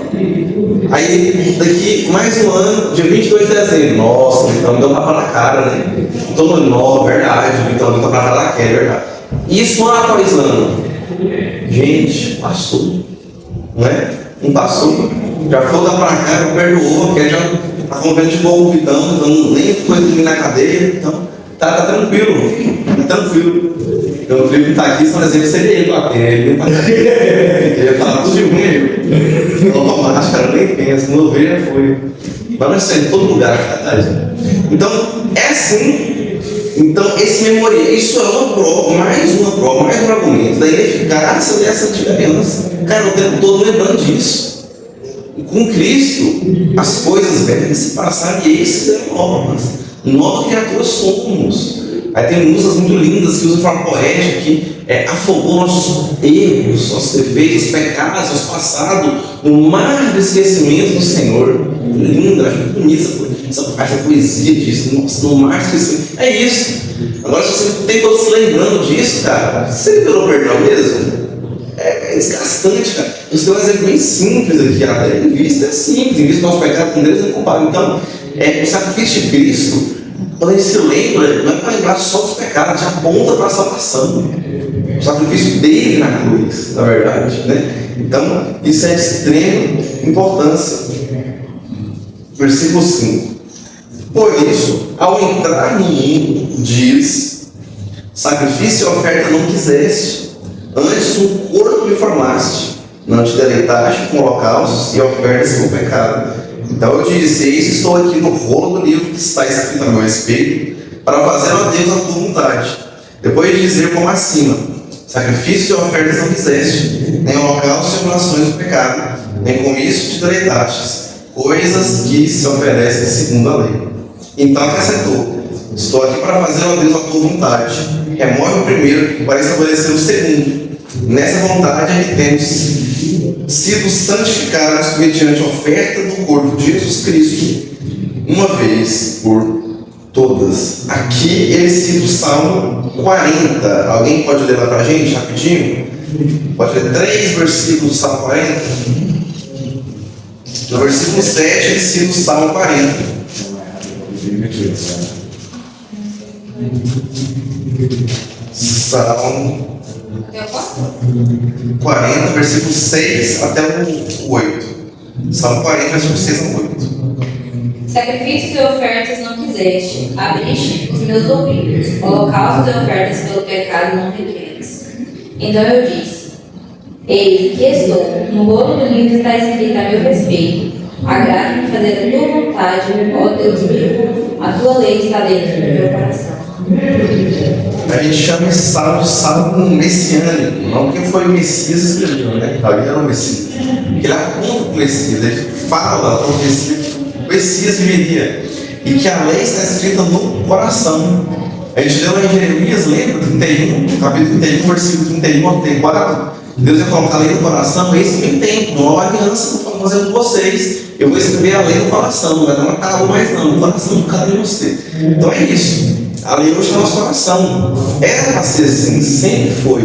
Aí, daqui mais um ano, dia 22 de dezembro. Nossa, então, não estava na cara, né? Então, não, verdade. Então, não estava na cara daquela, é verdade. Isso ano após ano. Gente, passou. Não é? Não passou. Já foi dar para cá, já perdoou, porque já está convivendo de boa com o Vitão, então nem foi dormir na cadeia, então tá tranquilo, tá tranquilo. Então o Felipe está aqui, só um exemplo seria ele bater, ele não está aqui. Ele ia falar tudo de ruim eu. Então automático, cara, eu nem penso, quando eu ver já foi. Mas nós estamos em todo lugar, cara. Então, é assim. Então, esse memorial, isso é uma prova, mais um argumento da ineficácia dessa antiga aliança. Cara, o tempo todo lembrando disso. E com Cristo, as coisas velhas se passaram e eles se deram novas. Nova criatura somos. Aí tem músicas muito lindas que usam de forma poética que afogou nossos erros, nossos defeitos, pecados, nosso passado no mar do esquecimento do Senhor. Linda, acho muito bonita essa poesia disso. Nossa, no mar do esquecimento. É isso. Agora, se você tem todos se lembrando disso, cara, você liberou perdão mesmo? É desgastante, cara. Isso tem um exemplo bem simples aqui, até em vista é simples, em vista do nosso pecado com Deus é culpado. Então, o sacrifício de Cristo, quando a gente se lembra, não é para lembrar só dos pecados, já aponta para a salvação. O sacrifício dele na cruz, na verdade, né? Então, isso é de extrema importância. Versículo 5. Por isso, ao entrar no mundo, diz: sacrifício e oferta não quiseste, antes um corpo me formaste, não te deleitaste com holocaustos e ofertas com pecado. Então eu disse: eis, estou aqui no rolo do livro que está escrito a meu respeito, para fazer a Deus a tua vontade. Depois de dizer como acima: sacrifícios e ofertas não quiseste, nem holocaustos e orações do pecado, nem com isso te deleitaste, coisas que se oferecem segundo a lei. Então acrescentou: estou aqui para fazer a Deus a tua vontade. Remove o primeiro para estabelecer o segundo. Nessa vontade é que temos sido santificados mediante a oferta do corpo de Jesus Cristo, uma vez por todas. Aqui ele cita o Salmo 40. Alguém pode ler lá pra gente rapidinho? Pode ler 3 versículos do Salmo 40? No versículo 7 ele cita o Salmo 40. Salmo 40, versículo 6 até o 8. Salmo 40, versículo 6 ao 8. Sacrifícios e ofertas não quiseste, abriste os meus ouvidos. Holocaustos e ofertas pelo pecado não requeres. Então eu disse: eis que estou, no rolo do livro está escrito a meu respeito. Agrada-me fazer a tua vontade, ó Deus meu. A tua lei está dentro do meu coração. A gente chama esse salmo de salmo messiânico, não porque foi o Messias escreveu, né? Davi era o Messias. Ele aponta para o Messias, ele fala a profecia que o Messias viveria e que a lei está escrita no coração. A gente leu lá em Jeremias, lembra? 31, capítulo 31, versículo 31 ao 34. Deus ia colocar a lei no coração, eis que tem nova aliança que eu vou fazer com vocês. Eu vou escrever a lei no coração, não vai dar uma tábua mais não, no coração de cada um de você. Então é isso. A lei hoje é o nosso coração. Era para ser assim, sempre foi.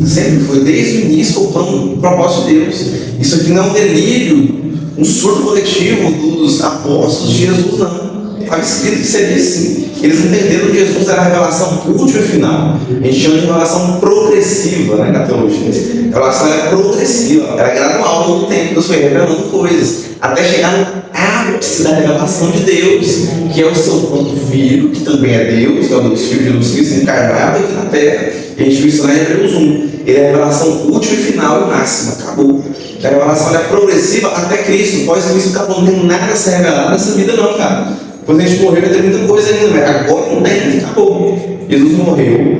Sempre foi, desde o início, o propósito de Deus. Isso aqui não é um delírio, um surto coletivo dos apóstolos de Jesus, não. Estava escrito que seria assim. Eles entenderam que Jesus era a revelação última e final. A gente chama de revelação progressiva, né, na teologia. A revelação era progressiva, era gradual no tempo. Deus foi revelando coisas, até chegar no ápice da revelação de Deus, que é o seu próprio Filho, que também é Deus, que é o Deus Filho de Jesus Cristo encarnado aqui na terra. A gente viu isso lá em Hebreus 1. Ele é a revelação última e final e máxima, acabou. A revelação é progressiva até Cristo. Pós-Cristo acabou, não tem nada a ser revelado nessa vida não, cara. Quando a gente morrer vai ter muita coisa ainda, né? Agora não tem, acabou. Jesus morreu,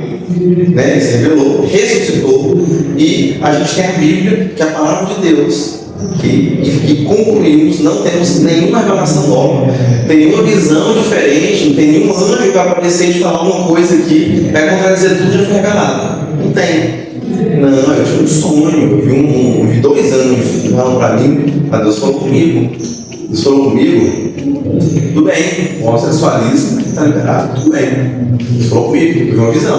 né? Ele se revelou, ressuscitou, e a gente tem a Bíblia, que é a palavra de Deus, e concluímos, não temos nenhuma revelação nova, nenhuma visão diferente, não tem nenhum anjo que vai aparecer e falar uma coisa aqui, vai contradizer tudo que já foi revelado. Não tem. Não, eu tive um sonho, eu vi 2 anjos falando para mim, mas Deus falou comigo. Deus falou comigo, tudo bem, o homossexualismo está liberado, tudo bem. Deus falou comigo, eu vi uma visão.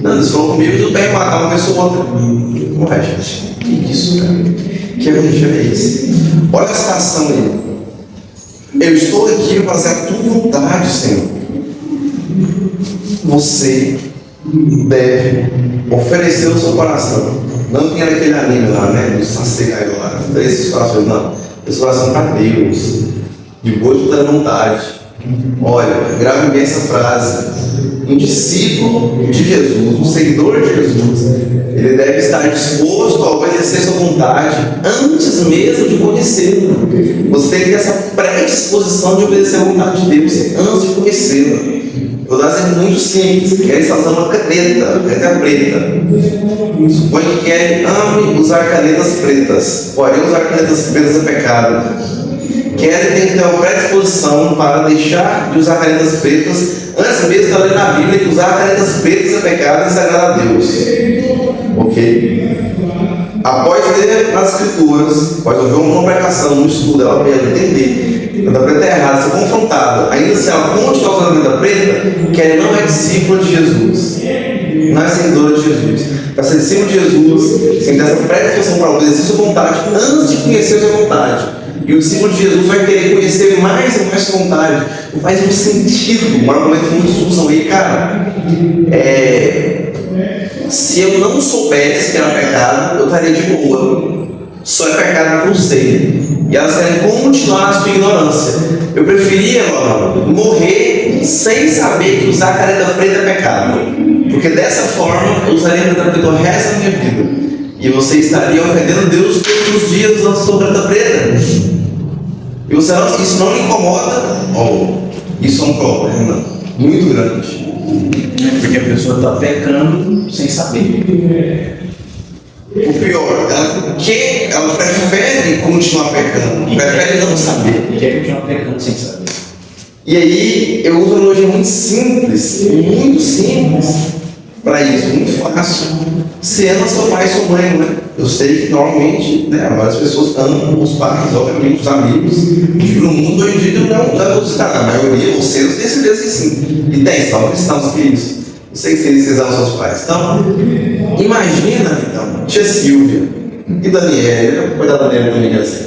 Não, Deus falou comigo, tudo bem, matar uma pessoa ou outra. Ué, gente, que isso, cara? Que evangelho é esse? Olha a citação aí. Eu estou aqui para fazer a tua vontade, Senhor. Você deve oferecer o seu coração. Não tinha aquele anime lá, né? Do Sacegai lá. Esses corações, não. Esse coração para Deus, de boa e toda vontade. Olha, grave bem essa frase. Um discípulo de Jesus, um seguidor de Jesus, ele deve estar disposto a obedecer sua vontade antes mesmo de conhecê-lo. Você tem que ter essa predisposição de obedecer a vontade de Deus antes de conhecê-la. Vou dar um exemplo muito simples. Ele está usando uma caneta preta. Suponha que quer ame usar canetas pretas, porém usar canetas pretas é pecado. Quer tem que ter uma predisposição para deixar de usar canetas pretas antes mesmo de estar lendo na Bíblia que usar canetas pretas é pecado e desagradar a Deus. Ok? Após ler nas Escrituras, após ouvir uma pregação, um estudo, ela mesmo entender que a caneta preta é errada, ser confrontada, ainda se ela continuar usando a caneta preta, que ela não é discípula de Jesus, não é seguidora de Jesus. Para ser discípulo de Jesus, você tem que ter essa predisposição para obedecer sua vontade antes de conhecer sua vontade. E o discípulo de Jesus vai querer conhecer mais e mais sua vontade. Não faz um sentido, um argumento que muitos usam aí, cara. Se eu não soubesse que era pecado, eu estaria de boa. Só é pecado que eu sei. E elas querem continuar na sua ignorância. Eu preferia, morrer sem saber que usar caneta preta é pecado. Porque dessa forma eu usaria a caneta preta o resto da minha vida. E você estaria ofendendo Deus todos os dias usando sua caneta preta. E isso não lhe incomoda? Isso é um problema muito grande. Porque a pessoa está pecando sem saber. O pior, ela prefere continuar pecando, prefere não saber. E quer continuar pecando sem saber. E aí, eu uso uma analogia muito simples para isso, muito fácil. Você ama seu pai e sua mãe, né? Eu sei que normalmente, né, várias pessoas amam os pais, obviamente, os amigos. No mundo hoje em dia não é todos os caras, a maioria, vocês têm certeza que sim. E tem, são cristãos queridos. Eu sei que vocês amam seus pais. Então, imagina, então, tia Silvia e Daniela, vou cuidar da Daniela também, assim.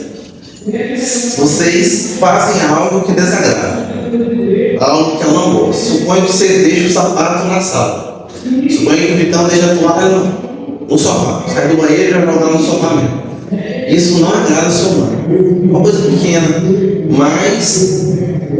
Vocês fazem algo que desagrada, algo que eu não gosto. Suponho que você deixa o sapato na sala. Suponho que o Vitão deixa a toalha no sofá. Sai do banheiro e vai jogar no sofá mesmo. Isso não agrada a sua mãe. Uma coisa pequena, mas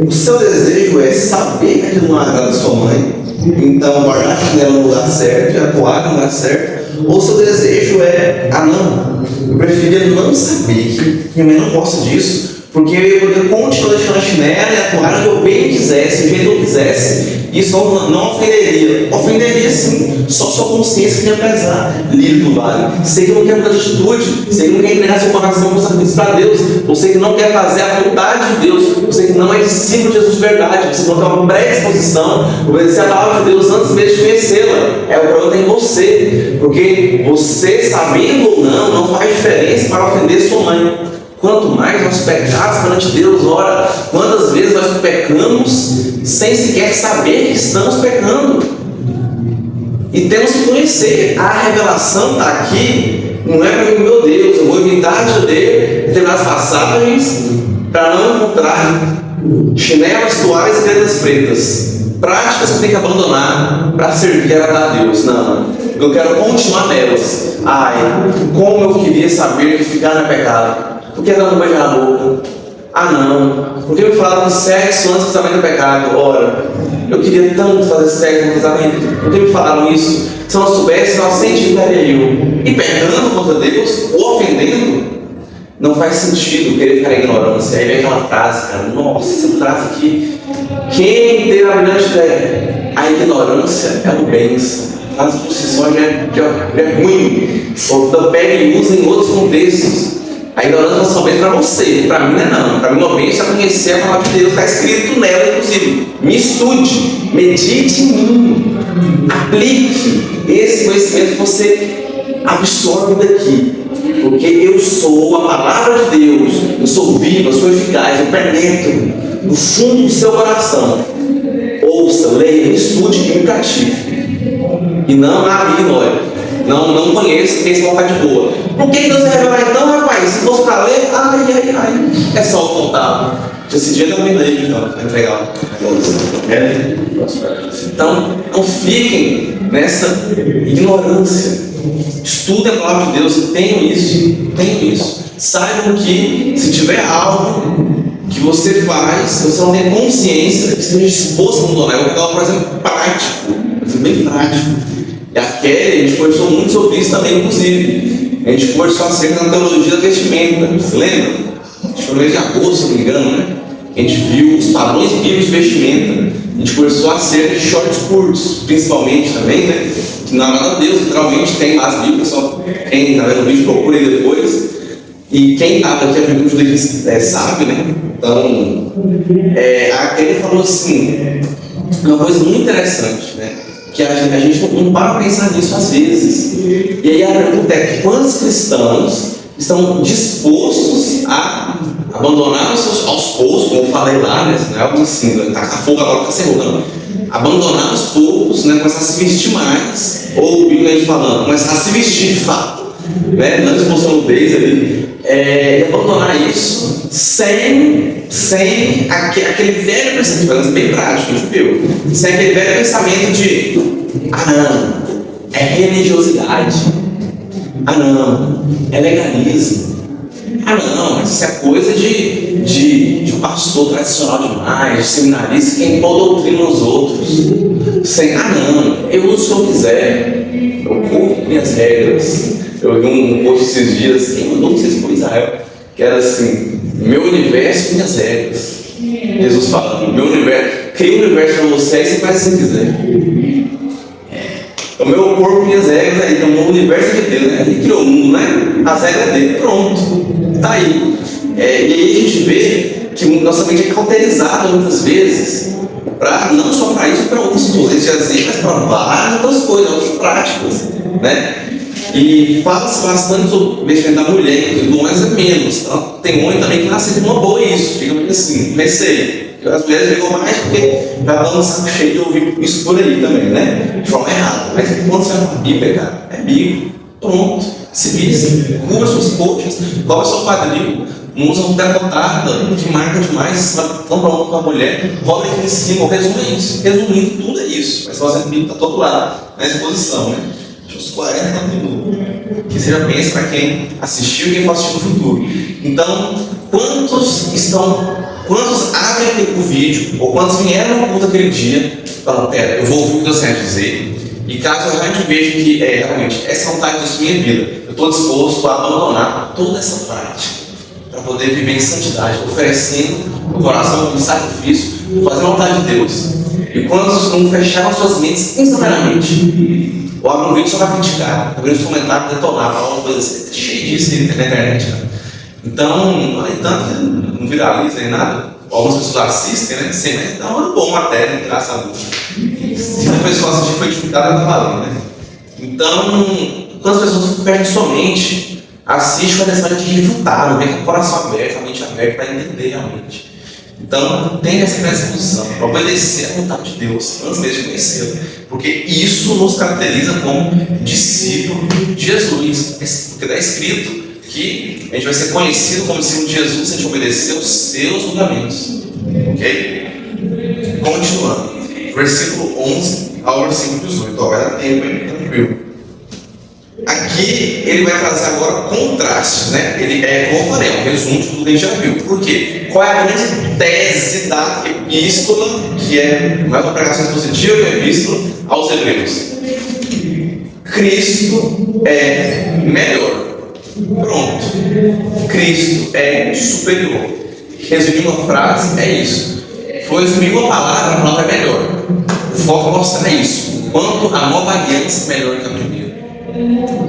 o seu desejo é saber que aquilo não agrada a sua mãe. Então, guardar a chinela no lugar certo e a toalha no lugar certo. Ou o seu desejo é, não, eu preferia não saber que minha mãe não gosta disso, porque eu ia poder continuar deixando a chinela e a toalha onde eu bem quisesse, do jeito que eu quisesse. Isso não ofenderia. Ofenderia sim, só sua consciência que ia pesar. Livre do vale. Você que não quer mudar de atitude, você que não quer entregar seu coração para Deus, você que não quer fazer a vontade de Deus, você que não é discípulo de Jesus de verdade, você que não tem uma predisposição a obedecer a palavra de Deus antes mesmo de conhecê-la. O problema tem em você, porque você, sabendo ou não faz diferença para ofender sua mãe. Quanto mais nós pecados perante Deus, ora, quantas vezes nós pecamos sem sequer saber que estamos pecando. E temos que conhecer, a revelação está aqui, não é para mim, meu Deus, eu vou evitar de ler determinadas passagens para não encontrar chinelas, toalhas e canetas pretas. Práticas que eu tenho que abandonar para servir e agradar a Deus. Não, eu quero continuar nelas. Ai, como eu queria saber que ficar não é pecado. Por que ela não beija na boca? Não. Por que me falaram que sexo antes do casamento é pecado? Ora, eu queria tanto fazer sexo no casamento. Por que me falaram isso? Se eu não soubesse, não santificaria eu. E pecando contra Deus, ou ofendendo, não faz sentido querer ficar em ignorância. Aí vem aquela frase, cara, nossa, essa frase aqui. Quem tem a brilhante ideia? A ignorância é uma bênção. A frase por si só já é ruim. Então pega e usa em outros contextos. A ignorância não é somente para você, para mim não. Para mim não é conhecer a palavra de Deus, está escrito nela, inclusive. Me estude, medite em mim, aplique esse conhecimento que você absorve daqui. Porque eu sou a palavra de Deus, eu sou vivo, eu sou eficaz, eu penetro no fundo do seu coração. Ouça, leia, estude e me pratique. E não me ignore. Não conheço, quem se colocar de boa. Por que Deus vai revelar então, rapaz? Se fosse para ler, é só voltar. Esse dia eu terminei, então, para entregar Então, não fiquem nessa ignorância. Estudem a palavra de Deus, tenham isso. Saibam que se tiver algo que você faz, você não tem consciência, que esteja disposto a abandonar. Eu vou pegar um exemplo prático, bem prático. E a Kelly, a gente conversou muito sobre isso também, inclusive. A gente conversou acerca da teologia da vestimenta. Você lembra? Acho que foi no mês de agosto, se não me engano, né? A gente viu os padrões bíblicos de vestimenta. A gente conversou acerca de shorts curtos, principalmente também, né? Que não há nada a Deus, literalmente tem lá as bíblias, só quem está vendo o vídeo procura aí depois. E quem estava aqui a ver o judaísmo sabe, né? Então, a Kelly falou assim, uma coisa muito interessante, né? Que a gente não para pensar nisso às vezes. E aí a pergunta é: quantos cristãos estão dispostos a abandonar os seus aos poucos, como eu falei lá, né? Não é algo assim, tacar fogo agora fica sem roupa, não. Abandonar aos poucos, né? Começar a se vestir mais, ou biblicamente falando, começar a se vestir de fato, né? Não disposição nudez ali, e abandonar isso sem aquele velho pensamento, bem prático, a gente viu, sem aquele velho pensamento de não, é religiosidade, não, é legalismo, não, mas isso é coisa de pastor tradicional demais, de seminarista que impõe doutrina aos outros, sem, não, eu uso o que eu quiser, eu cumpro minhas regras. Eu vi um post esses dias, quem mandou, não sei se foi Israel, que era assim: Meu universo, minhas regras. Jesus falando, meu universo, cria um universo para você e você faz o que você quiser. O meu corpo, minhas regras, aí, então, o universo de Deus, né? Ele criou o mundo, né? As regras dele, pronto, tá aí. E aí a gente vê que nossa mente é cauterizada muitas vezes, não só para isso, para outras coisas, mas para várias outras coisas, outras práticas, né? E fala-se bastante sobre o vestimento da mulher, que do homem é menos. Então, tem homem também que não aceita uma boa isso, fica meio assim, receio. As mulheres brigam mais porque já estão no saco cheio de ouvir isso por aí também, né? De forma errada. Mas quando você vai para a Bíblia, cara, é Bíblia, pronto. Se vista, cubra suas coxas, cobre seu quadril, não usa um decotada que marca demais, tão pronto com a mulher, roda aqui em cima, resumindo tudo é isso. Mas a Bíblia está todo lá, na exposição, né? Os 40 minutos. Que seja bênção para quem assistiu e quem for assistir no futuro. Então, quantos abrem o vídeo, ou quantos vieram no culto aquele dia, falam, pera, eu vou ouvir o que Deus quer dizer, e caso eu realmente veja que realmente essa é a vontade de Deus para minha vida, eu estou disposto a abandonar toda essa prática, para poder viver em santidade, oferecendo o coração como sacrifício, fazer a vontade de Deus. E quantos não fecharam suas mentes instantaneamente, ou abre um vídeo só para criticar, abrir os comentários para detonar, para uma coisa assim, cheio disso aí na internet, cara. Então, no entanto, não viraliza nem nada. Algumas pessoas assistem, né? Sim, mas dá uma boa matéria, graças a Deus. Se a pessoa assistir foi edificada, está valendo, né? Então, quando as pessoas perdem sua mente, assiste com a necessidade de refutar, vem com o coração aberto, a mente aberta, para entender realmente. Então, tenha essa predisposição para obedecer à vontade de Deus, antes mesmo de conhecê-lo. Porque isso nos caracteriza como discípulo de Jesus. Porque está escrito que a gente vai ser conhecido como discípulo de Jesus se a gente obedecer os seus mandamentos. Ok? Continuando. Versículo 11 ao versículo 18. Vai dar tempo, hein? Tranquilo. Aqui ele vai trazer agora contrastes, né? Ele como eu falei, um resumo de tudo que a gente já viu. Por quê? Qual é a grande tese da epístola, que é mais uma pregação expositiva da epístola aos Hebreus? Cristo é melhor. Pronto. Cristo é superior. Resumir uma frase é isso. Foi resumir uma palavra, a palavra é melhor. O foco é mostrar isso. Quanto a nova aliança é melhor que a primeira.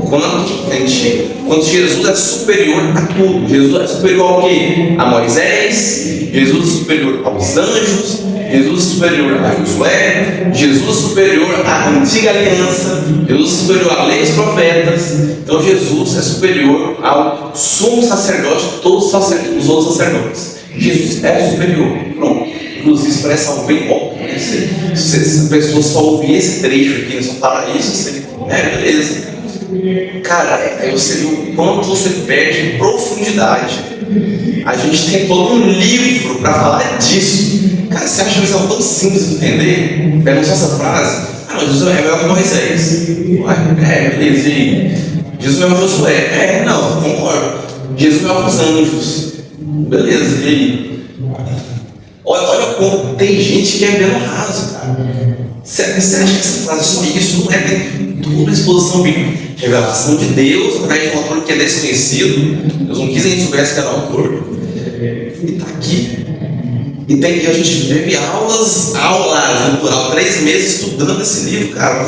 Quando Jesus é superior a tudo. Jesus é superior ao quê? A Moisés. Jesus é superior aos anjos. Jesus é superior a Josué. Jesus é superior à antiga aliança. Jesus é superior à lei dos profetas. Então Jesus é superior ao sumo sacerdote de todos os outros sacerdotes. Jesus é superior. Pronto. Inclusive isso parece algo bem óbvio. Se a pessoa só ouvir esse trecho aqui, só falar isso, você... beleza. Cara, aí você viu o quanto você perde profundidade. A gente tem todo um livro para falar disso. Cara, você acha que isso é tão simples de entender? Pega só essa frase. Não, Jesus é melhor que Moisés. Beleza. E Jesus é o Josué. Não, concordo. Jesus é os anjos. Beleza, e aí? Olha como tem gente que é vendo raso, cara. Você acha que essa frase isso não é toda a exposição bíblica? Revelação de Deus através de um autor que é desconhecido. Deus não quis que a gente soubesse que era o autor. E está aqui. E a gente teve aulas no plural, 3 meses estudando esse livro, cara.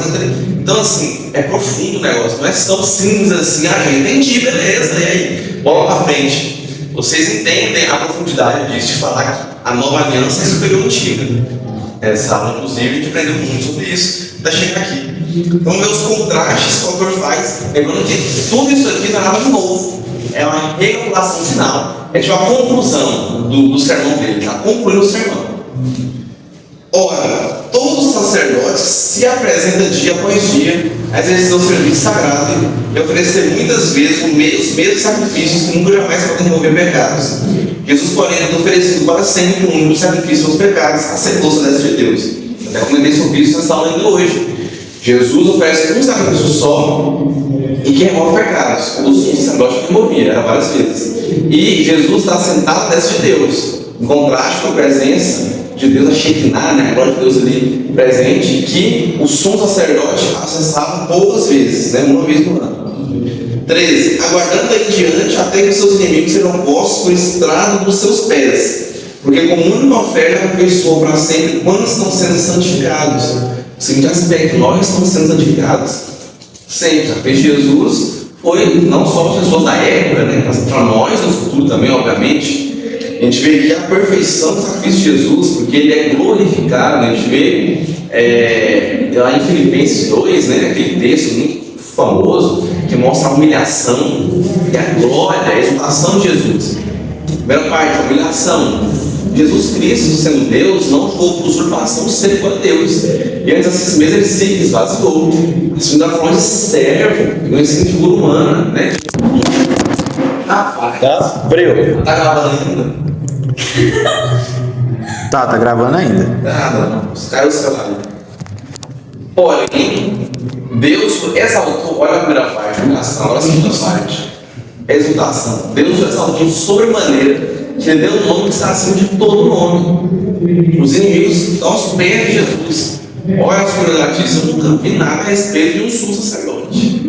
Então, assim, é profundo o negócio. Não é tão simples assim, já entendi, beleza. E aí, bola pra frente. Vocês entendem a profundidade disso, de falar que a nova aliança é superior à antiga. Essa aula, inclusive, a gente aprendeu muito sobre isso até chegar aqui. Então, meus contrastes que o autor faz, lembrando que tudo isso aqui não é nada novo, é uma recapitulação final, é tipo a conclusão do sermão dele, está concluindo o sermão. Ora, todos os sacerdotes se apresentam dia após dia a exercer o serviço sagrado e oferecer muitas vezes os mesmos sacrifícios que nunca jamais podem remover pecados. Jesus, porém, é oferecido para sempre um único sacrifício aos pecados, aceitou a destra de Deus. Até comentei sobre isso nessa aula ainda hoje. Jesus oferece um sacrifício só e que remove pecados. Os sacerdotes removiam, era várias vezes. E Jesus está sentado à destra de Deus, em contraste com a presença de Deus, a Shekinah, né? A glória de Deus ali presente, que o sumo sacerdote acessava poucas vezes, né? Uma vez por ano. 13. Aguardando aí diante até que seus inimigos serão postos por estrado dos seus pés. Porque como única oferta aperfeiçoou para sempre quando estão sendo santificados. O seguinte aspecto, nós estamos sendo santificados. Sempre. Porque Jesus foi não só para as pessoas da época, né, mas para nós no futuro também, obviamente. A gente vê aqui a perfeição do sacrifício de Jesus, porque ele é glorificado. A gente vê lá em Filipenses 2, né, aquele texto muito famoso que mostra a humilhação e a glória, a exaltação de Jesus. Primeira parte, a humilhação. Jesus Cristo, sendo Deus, não jogou por usurpação ser igual a Deus. E antes desses meses ele se esvaziou, assumindo a forma de servo, igual ensino de figura humana, né? Tá frio. Tá gravando ainda? Tá gravando ainda. Nada, não. Caiu o celular. Porém, Deus exaltou, olha a primeira parte, a humilhação, olha a segunda parte. Exaltação. Deus o exaltou sobremaneira, que ele deu um nome que está acima de todo nome. Os inimigos estão aos pés de Jesus. Olha as curiosidades, eu nunca vi nada a respeito de um sumo sacerdote.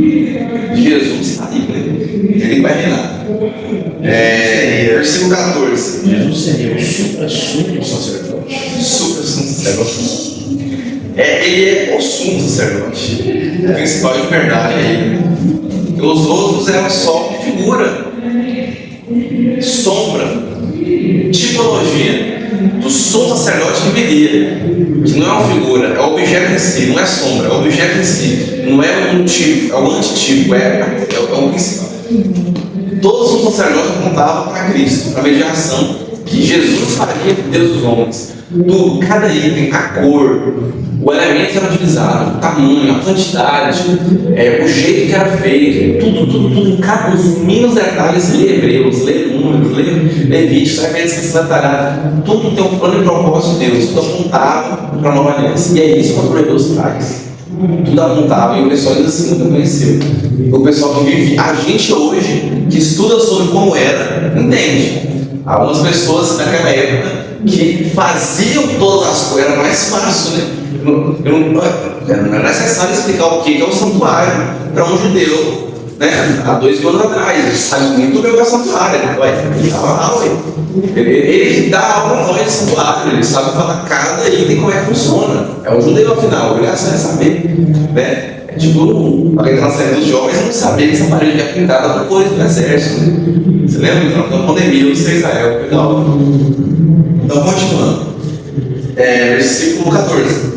Jesus está aí, né? Ele vai reinar. Versículo 14. Jesus seria o supra-sumo sacerdote. Super sumo sacerdote. Ele é o sumo sacerdote. O principal de verdade é ele. Os outros eram só figura, sombra, tipologia do sumo sacerdote que viria, que não é uma figura, é o objeto em si, não é sombra, é o objeto em si, não é um tipo, é o antitipo, é o principal. Todos os sacerdotes apontavam para Cristo, para a mediação que Jesus faria por Deus dos homens. Tudo, cada item, a cor, o elemento era divisado, o tamanho, a quantidade, o jeito que era feito, tudo, em cada um dos mínimos detalhes. Lê Hebreus, lê Números, lê Levíticos, vai ver a descrição detalhada. Tudo tem um plano e propósito de Deus, tudo apontava para a nova aliança. E é isso que o Hebreus traz. Tudo apontava e o pessoal ainda assim nunca conheceu. O pessoal que vive, a gente hoje, que estuda sobre como era, entende. Algumas pessoas naquela época que faziam todas as coisas, era mais fácil, né? Não é necessário explicar o que é o santuário para um judeu, né? Há 2000 anos atrás, ele sabe muito bem o que é o santuário, ele estava lá, ele dá aula para nós de santuário, ele sabe falar cada item como é que funciona. É um judeu, afinal, a obrigação é saber, né? É tipo, alguém está saindo dos jovens não sabia que essa parede é pintada por coisa do exército, né? Você lembra? Então, da pandemia, eu sei Israel, legal. Então, continuando. Versículo 14.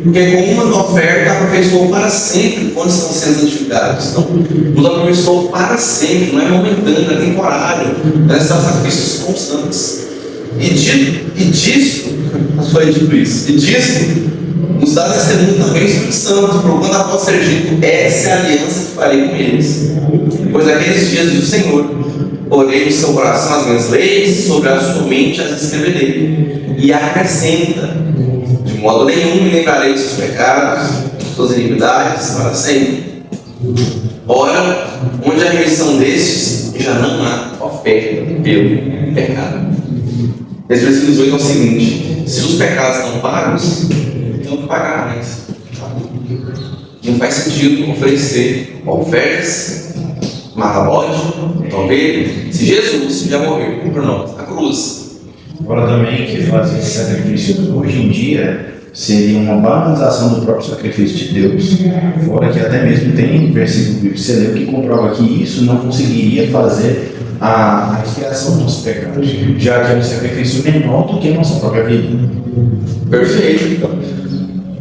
Porque com uma oferta aperfeiçoou para sempre quando estão sendo santificados. Então, nos aperfeiçoou para sempre, não é momentâneo, é temporário. São sacrifícios constantes. E disso, foi dito isso, e disso, nos dá testemunho também o Espírito Santo, por quando após ser dito, essa é a aliança que farei com eles. Pois naqueles dias diz o Senhor, porei no seu coração as minhas leis, sobre a sua mente as escreverei. E acrescenta, de modo nenhum me lembrarei dos seus pecados, suas iniquidades, para sempre. Ora, onde a remissão destes, já não há oferta pelo pecado. Esse versículo 18 é o seguinte: se os pecados estão pagos, tem que pagar mais. Não faz sentido oferecer ofertas, matar bode, ovelha, se Jesus já morreu por nós na cruz. Agora também que fazer esse sacrifício hoje em dia seria uma banalização do próprio sacrifício de Deus. Fora que até mesmo tem versículo bíblico você leu que comprova que isso não conseguiria fazer a expiação dos nossos pecados, já que é um sacrifício menor do que a nossa própria vida. Perfeito.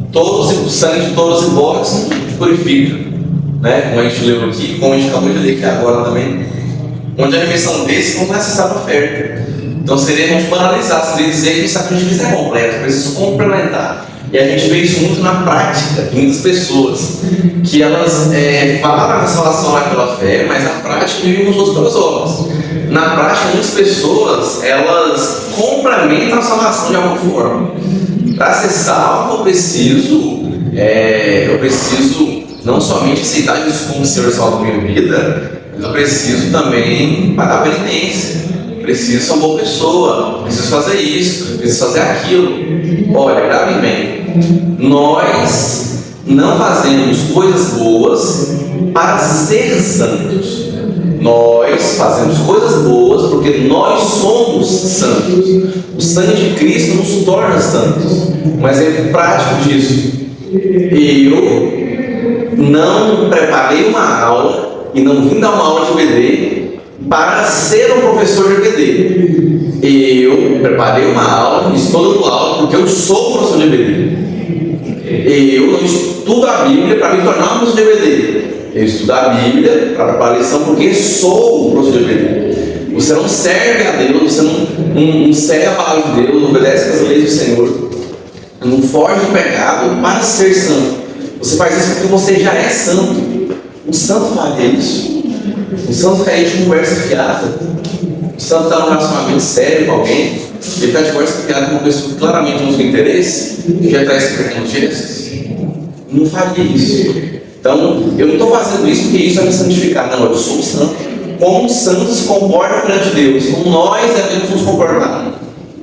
Então, o sangue de todos os bodes purifica, né? Como a gente leu aqui, como a gente acabou de ler aqui agora também, onde a remissão desse não é necessária oferta. Então seria a gente banalizar, seria dizer que o sacrifício é completo, precisa complementar. E a gente vê isso muito na prática de muitas pessoas, que elas falam na salvação lá pela fé, mas na prática vivem com as pelas obras. Na prática, muitas pessoas, elas complementam a salvação de alguma forma. Para acessar, eu preciso não somente aceitar Jesus como Senhor e Salvador da minha vida, mas eu preciso também pagar a penitência. Preciso ser uma boa pessoa, preciso fazer isso, preciso fazer aquilo. Olha, gravem bem, nós não fazemos coisas boas para ser santos. Nós fazemos coisas boas porque nós somos santos. O sangue de Cristo nos torna santos. Um exemplo prático disso: eu não preparei uma aula e não vim dar uma aula de EBD para ser um professor de EBD. Eu preparei uma aula e estou dando aula porque eu sou professor de EBD. Eu não estudo a Bíblia para me tornar um professor de EBD. Eu estudo a Bíblia para preparar a lição porque sou um professor de EBD. Você não serve a Deus, você não segue a palavra de Deus, não obedece às leis do Senhor, não foge do pecado para ser santo. Você faz isso porque você já é santo. Um santo faria isso. Um santo faz de conversa fiada. Um santo está num relacionamento sério com alguém, ele está de conversa fiada com uma pessoa que claramente não tem interesse, que já está esse pequeno gestos. Não faria isso. Então, eu não estou fazendo isso porque isso vai me santificar. Não, eu sou santo. Como um santo se comporta perante Deus, como nós devemos nos comportar.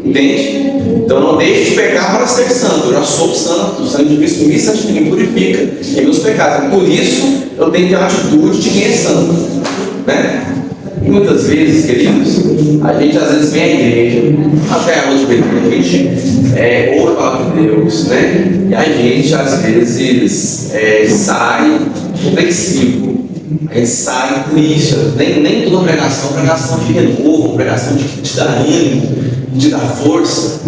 Entende? Então, não deixe de pecar para ser santo. Eu já sou santo. O sangue de Cristo me santifica, me purifica em meus pecados. Por isso, eu tenho que ter uma atitude de quem é santo. Né? E muitas vezes, queridos, a gente às vezes vem à igreja, até a noite a gente ouve a palavra de Deus, né? E a gente às vezes sai reflexivo, a gente sai triste. Nem toda pregação de renovo, pregação de te dar ânimo, de dar força.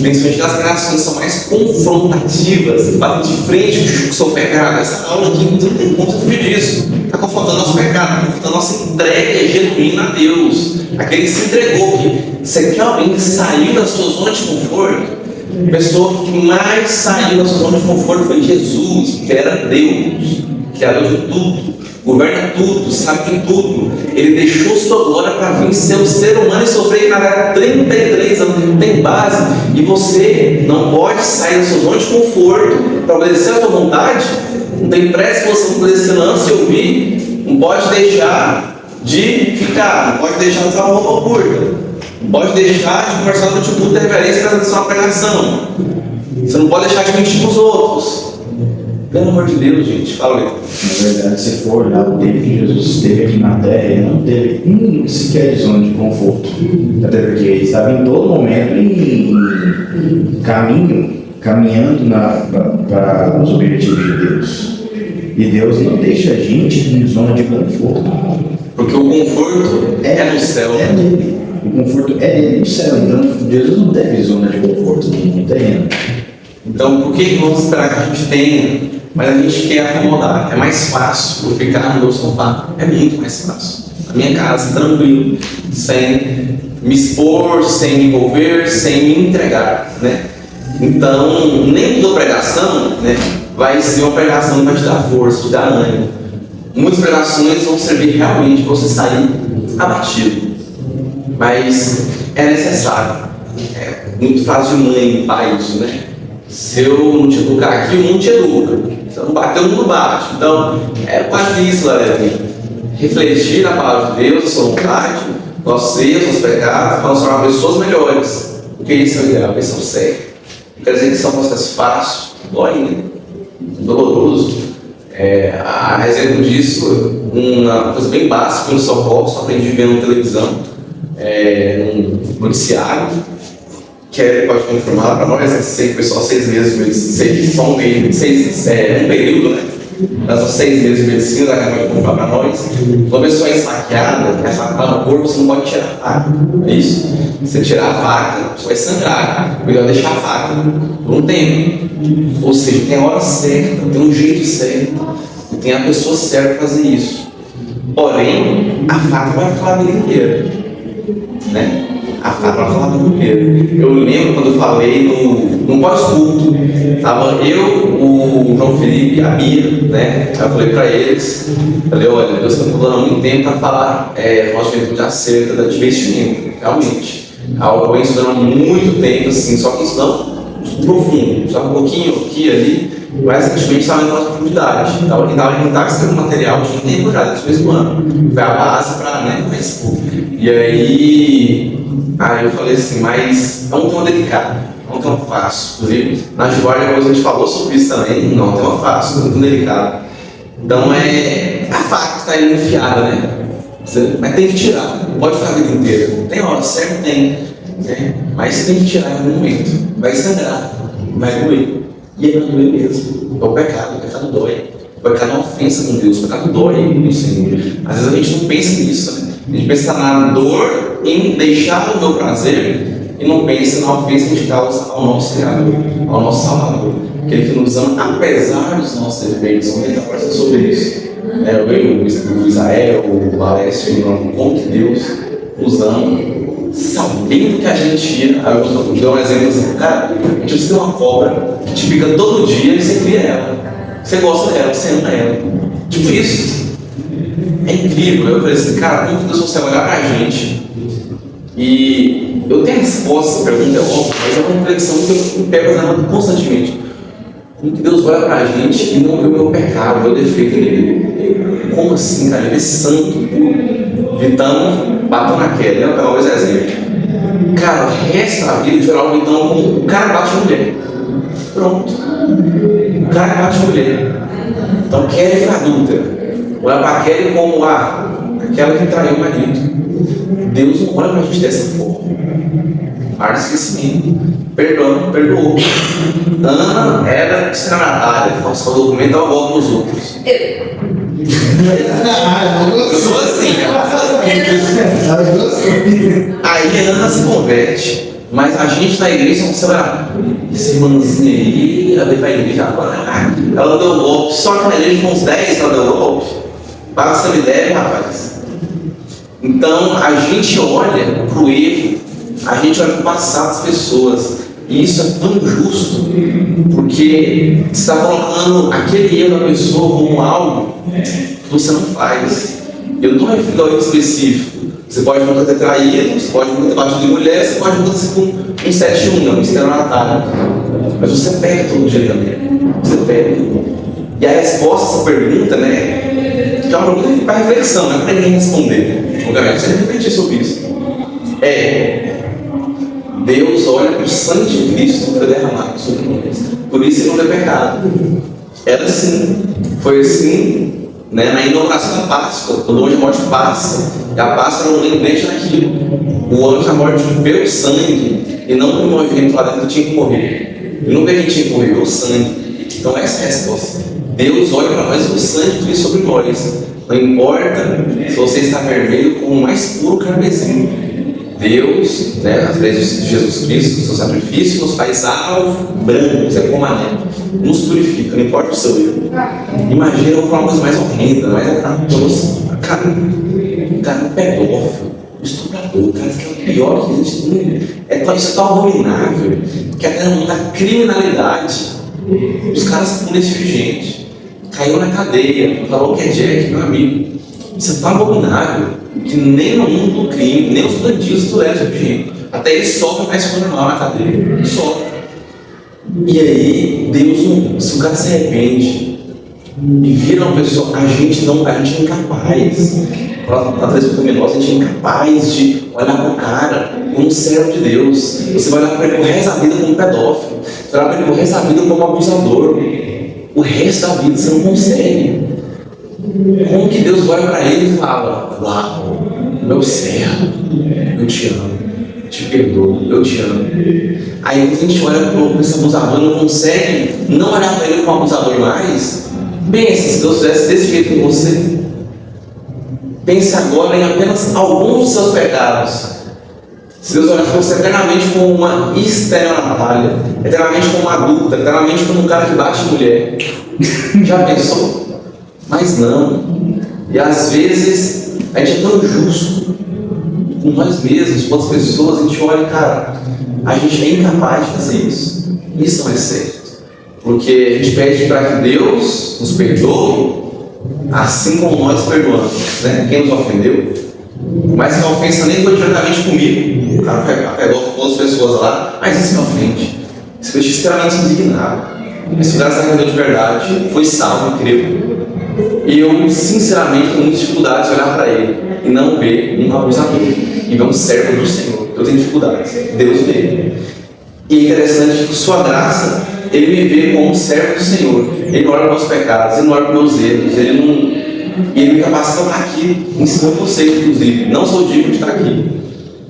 Principalmente as pregações que são mais confrontativas, batem de frente com o seu pecado. Essa aula aqui não tem como fugir disso. Está confrontando nosso pecado, está confrontando nossa entrega genuína a Deus. Aquele que se entregou, que você quer alguém que saiu da sua zona de conforto. A pessoa que mais saiu da sua zona de conforto foi Jesus, que era Deus, criador de tudo, governa tudo, sabe de tudo. Ele deixou sua glória para vir ser um ser humano e sofrer na terra 33 anos, tem base. E você não pode sair da sua zona de conforto para obedecer a sua vontade. Não tem pressa que você obedecendo antes de ouvir. Não pode deixar de ficar, não pode deixar de usar uma roupa curta, não pode deixar de conversar no tipo de reverência para atenção à pregação. Você não pode deixar de mentir com os outros. Pelo amor de Deus, gente, fala aí. Na verdade, se for olhar o tempo que Jesus esteve aqui na Terra, ele não teve sequer de zona de conforto. Até porque ele estava em todo momento em caminhando para os objetivos de Deus. E Deus não deixa a gente em zona de conforto. Porque o conforto é no céu. É nele. O conforto é nele no céu. Então, Jesus não teve zona de conforto no terreno. Então, por que vamos esperar que a gente tenha? Mas a gente quer acomodar. É mais fácil eu ficar no meu sofá. É muito mais fácil. Na minha casa, tranquilo, sem me expor, sem me envolver, sem me entregar, né? Então, nem toda pregação, né, vai ser uma pregação que vai te dar força, te dar ânimo. Muitas pregações vão servir realmente para você sair abatido. Mas é necessário. É muito fácil de mãe, pai, isso, né? Se eu não te educar aqui, o mundo te educa. Se eu não bater, o mundo bate. Então, é quase isso, galera. Refletir na palavra de Deus, a sua vontade, nossos erros, nossos pecados, para nos tornar pessoas melhores. Porque isso é o ideal, esse é o certo. Não quer dizer que isso é um processo fácil, dói, né? Doloroso. A exemplo disso, uma coisa bem básica no socorro, só aprendi vendo na televisão, um noticiário, que ele pode confirmar para nós, sei que foi só 6 meses de medicina, sei que só um período, né? Mas só 6 meses de medicina, ela pode confirmar para nós. Uma pessoa esfaqueada, a faca no corpo, você não pode tirar a faca, é isso? Você tirar a faca, você vai sangrar, melhor deixar a faca por um tempo. Ou seja, tem a hora certa, tem um jeito certo, e tem a pessoa certa para fazer isso. Porém, a faca vai ficar a vida inteira, né? A faca vai ficar a vida inteira. Eu lembro quando eu falei no pós-culto, estava eu, o João Felipe e a Bia, né? Eu falei para eles, olha, Deus está me dando muito tempo para falar nossa juventude acerca de investimento, realmente. Algo que eu venho estudando há muito tempo, assim, só que estudando profundo, só um pouquinho aqui ali, mas recentemente estava indo na profundidade. Estava escrevendo material de tempo já, desse mesmo ano. Foi a base para, né, e aí eu falei assim, mas é um tema delicado, é um tema fácil. Inclusive, na Juárez depois a gente falou sobre isso também, não é um tema fácil, é um tema delicado. Então a faca que está aí enfiada, né? Mas tem que tirar, não pode ficar a vida inteira. Tem hora certa, tem. Né? Mas você tem que tirar em algum momento. Vai sangrar, vai doer. E aí vai doer mesmo. É o pecado dói. O pecado é uma ofensa com Deus, o pecado dói no Senhor. Às vezes a gente não pensa nisso, né? A gente pensa na dor em deixar o meu prazer e não pensa na ofensa que a gente causa ao nosso Criador, ao nosso Salvador. Aquele que nos ama apesar dos nossos defeitos. Vamos tentar conversar sobre isso. O Israel, o Alessio, como que Deus nos ama, sabendo que a gente ia. Eu vou dar um exemplo assim, cara, a gente precisa ter uma cobra que te pica todo dia e você cria ela. Você gosta dela, você ama ela. Tipo isso. É incrível. Eu falei assim, cara, como que Deus consegue olhar pra gente? E eu tenho a resposta para essa pergunta, é óbvio, mas é uma reflexão que eu pego fazendo constantemente. Como que Deus olha pra gente e não vê o meu pecado, o meu defeito nele? Como assim, cara? Ele é santo, puro. Vitão, bateu na queda, né? Vou pegar um exemplo. Cara, o resto da vida, geral, então, como o cara bate a mulher. Pronto. O cara bate a mulher. Então, Kelly foi adúltera. Olha pra Kelly como aquela que traiu o marido. Deus não olha pra gente dessa forma. Para de esquecimento. Perdoou. Ana era escravatada, falsificou o documento, dava golpe nos outros. Eu sou assim. Aí Ana se converte. Mas a gente na igreja não sabe, essa irmãzinha aí, ela veio pra igreja agora, ela deu golpe, só que na igreja com uns 10 ela deu golpe. Passa essa ideia, rapaz. Então a gente olha pro erro, a gente olha pro passado das pessoas, e isso é tão injusto, porque você está colocando aquele erro da pessoa como algo que você não faz. Eu não me refiro ao erro específico. Você pode nunca ter traído, você pode nunca ter batido em mulher, você pode nunca ser com um 7-1, um estelionatário. Mas você perde todo dia também. Você perde. E a resposta a essa pergunta, né, que é uma pergunta para reflexão, não é para ninguém responder. Obviamente, você refletir sobre isso. Deus olha para o sangue de Cristo que foi derramado sobre nós. Por isso ele não tem pecado. Era assim. Foi assim. Né, na inauguração da Páscoa, quando o anjo da morte passa, e a Páscoa era um lembrete daquilo. O anjo da morte vê o sangue e não o primogênito lá dentro que tinha que morrer. Ele não vê quem tinha que morrer, vê o sangue. Então essa é a resposta. Deus olha para nós e o sangue de Cristo sobre nós. Não importa se você está vermelho como o mais puro carmesim. Deus, né, através de Jesus Cristo, seu sacrifício, nos faz alvo, brancos, é como a neve, nos purifica, não importa o seu erro. Imagina, eu vou falar uma coisa mais horrenda, mais cara, um pedófilo, um estuprador, cara, que é o pior que existe. Isso é tão abominável que até no mundo da criminalidade, os caras com esse tipo de gente, caiu na cadeia, falou que é Jack, meu amigo. Isso é tão abominável que nem no mundo do crime, nem os bandidos toleram esse tipo de gente. Até eles sofrem mais que o normal na cadeia. Sofrem. E aí, Deus, se o cara se arrepende e vira uma pessoa, a gente é incapaz. Através do criminoso, a gente é incapaz de olhar para o cara como um servo de Deus. Você vai olhar para ele o resto da vida como um pedófilo. Você vai olhar para ele o resto da vida como um abusador. O resto da vida você não consegue. Como que Deus olha para ele e fala: uau, meu servo, eu te amo, te perdoo, eu te amo. Aí quando a gente olha para esse abusador, não consegue não olhar para ele como abusador mais. Pense, se Deus fizesse desse jeito com você. Pense agora em apenas alguns dos seus pecados. Se Deus olhasse para você eternamente como uma estelionatária, eternamente como uma adulta, eternamente como um cara que bate em mulher. Já pensou? Mas não. E às vezes a gente é tão justo com nós mesmos, com as pessoas, a gente olha, cara, a gente é incapaz de fazer isso. Isso não é certo. Porque a gente pede para que Deus nos perdoe, assim como nós perdoamos, né? Quem nos ofendeu. Mas que a ofensa nem foi diretamente comigo. O cara pegou com outras pessoas lá, mas isso me ofende. Isso foi extremamente indignado. Mas se o cara se arrependeu de verdade, foi salvo, incrível. E eu, sinceramente, tenho muitas dificuldades de olhar para ele e não ver um abusador e ver um servo do Senhor. Eu tenho dificuldades. Deus vê. E é interessante que sua graça, ele me vê como um servo do Senhor. Ele não olha para os meus pecados, ele não olha para os meus erros, ele E Ele me capacita a estar aqui, ensinando você, inclusive. Não sou digno de estar aqui.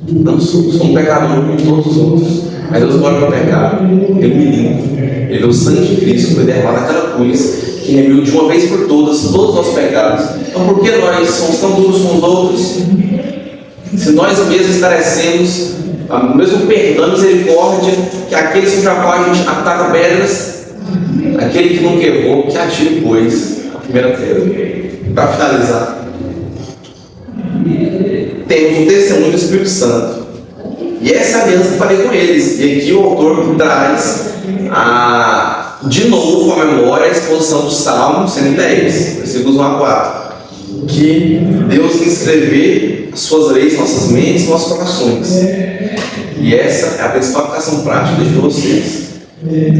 Não sou um pecador como todos os outros. Mas Deus pode meu pecado. Ele me limpa. Ele deu o sangue de Cristo, foi derramado naquela cruz, que remiu de uma vez por todos os nossos pecados. Então, por que nós somos tão duros com os outros? Se nós mesmos carecemos, mesmo perdão e misericórdia, que aqueles contra qual a gente ataca pedras, aquele que nunca errou, que atire, pois, a primeira pedra. Para finalizar, temos o testemunho do Espírito Santo. E essa é a aliança que eu falei com eles. E aqui o autor traz de novo a memória, a exposição do Salmo 110, versículos 1 a 4. Que Deus inscrever as suas leis, nossas mentes, nossos corações. E essa é a principal aplicação prática de vocês.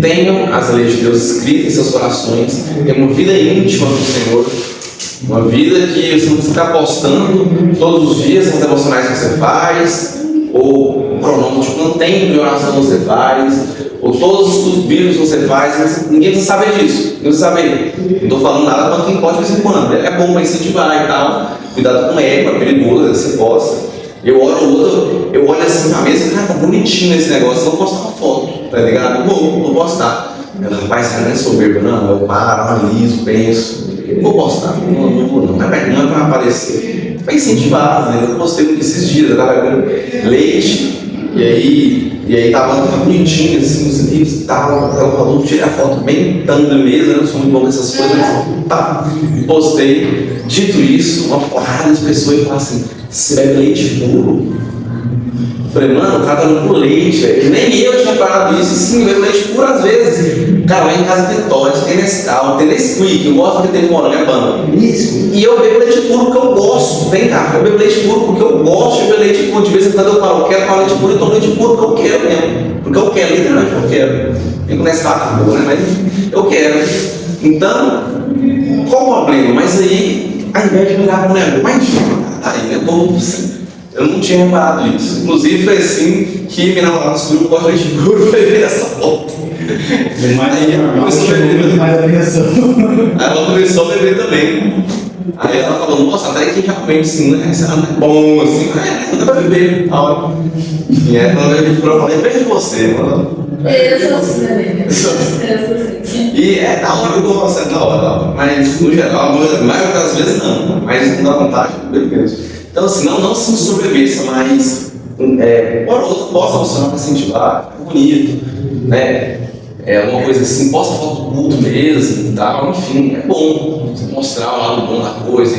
Tenham as leis de Deus escritas em seus corações. Tenham uma vida íntima com o Senhor. Uma vida que você não precisa ficar postando todos os dias nas devocionais que você faz, ou o cronômetro de quanto tempo de oração você faz, ou todos os estudos bíblicos que você faz, mas ninguém precisa saber disso. Ninguém precisa saber. Não estou falando nada para quem pode de vez em quando. É bom para incentivar e tal. Cuidado com ego, é perigoso, você posta. Eu olho assim na mesa, cara, tá bonitinho esse negócio, vou postar uma foto, tá ligado? Vou postar. Rapaz, você não é soberbo, não. Eu paro, analiso, penso. Vou postar, não vou não. Não é para aparecer. Para incentivar, né? Eu postei esses dias, eu tava vendo leite, e aí tava bonitinho, assim, os livros e tal. Ela falou, tirei a foto bem tanga mesmo, eu sou muito bom nessas coisas, mas tá. Postei. Dito isso, uma porrada de pessoas falaram assim: você bebe leite puro? Eu falei, mano, o cara tá dando por leite, velho. Nem eu tinha parado isso. Sim, eu bebo leite puro às vezes. Cara, lá em casa tem Todd, tem Nescau, tem Nesquik. Eu gosto porque tem morango, é banda. Isso. E eu bebo leite puro porque eu gosto. Vem cá, eu bebo leite puro porque eu gosto de beber leite puro. De vez em quando eu falo, eu quero tomar leite puro, eu tomo leite puro porque eu quero mesmo. Porque eu quero, literalmente eu quero. Tem que Nescau tá boa, né? Mas eu quero. Então, qual o problema? Mas aí, ao invés de olhar para o negócio, mas aí eu tô assim. Eu não tinha reparado isso. Inclusive foi assim que minha namorada descobriu que eu gosto de leite puro, foi ver essa foto. Aí ela começou a beber mais atenção. Aí ela começou a beber também. Aí ela falou, nossa, até que realmente sim, né? Isso é bom, assim, não dá pra beber. E aí quando eu vi ela falei, lembrei de você, mano. Eu sou assim também. Eu sou assim. E é da hora, eu gosto, é da hora. Mas no geral, a maioria das vezes não. Mas não dá vontade de beber mesmo. Então, assim, não se sobreviça, mas hora ou outra possa funcionar para incentivar, é bonito, né? É uma coisa assim, posta foto do culto mesmo e tal, enfim, é bom você mostrar o lado bom da coisa,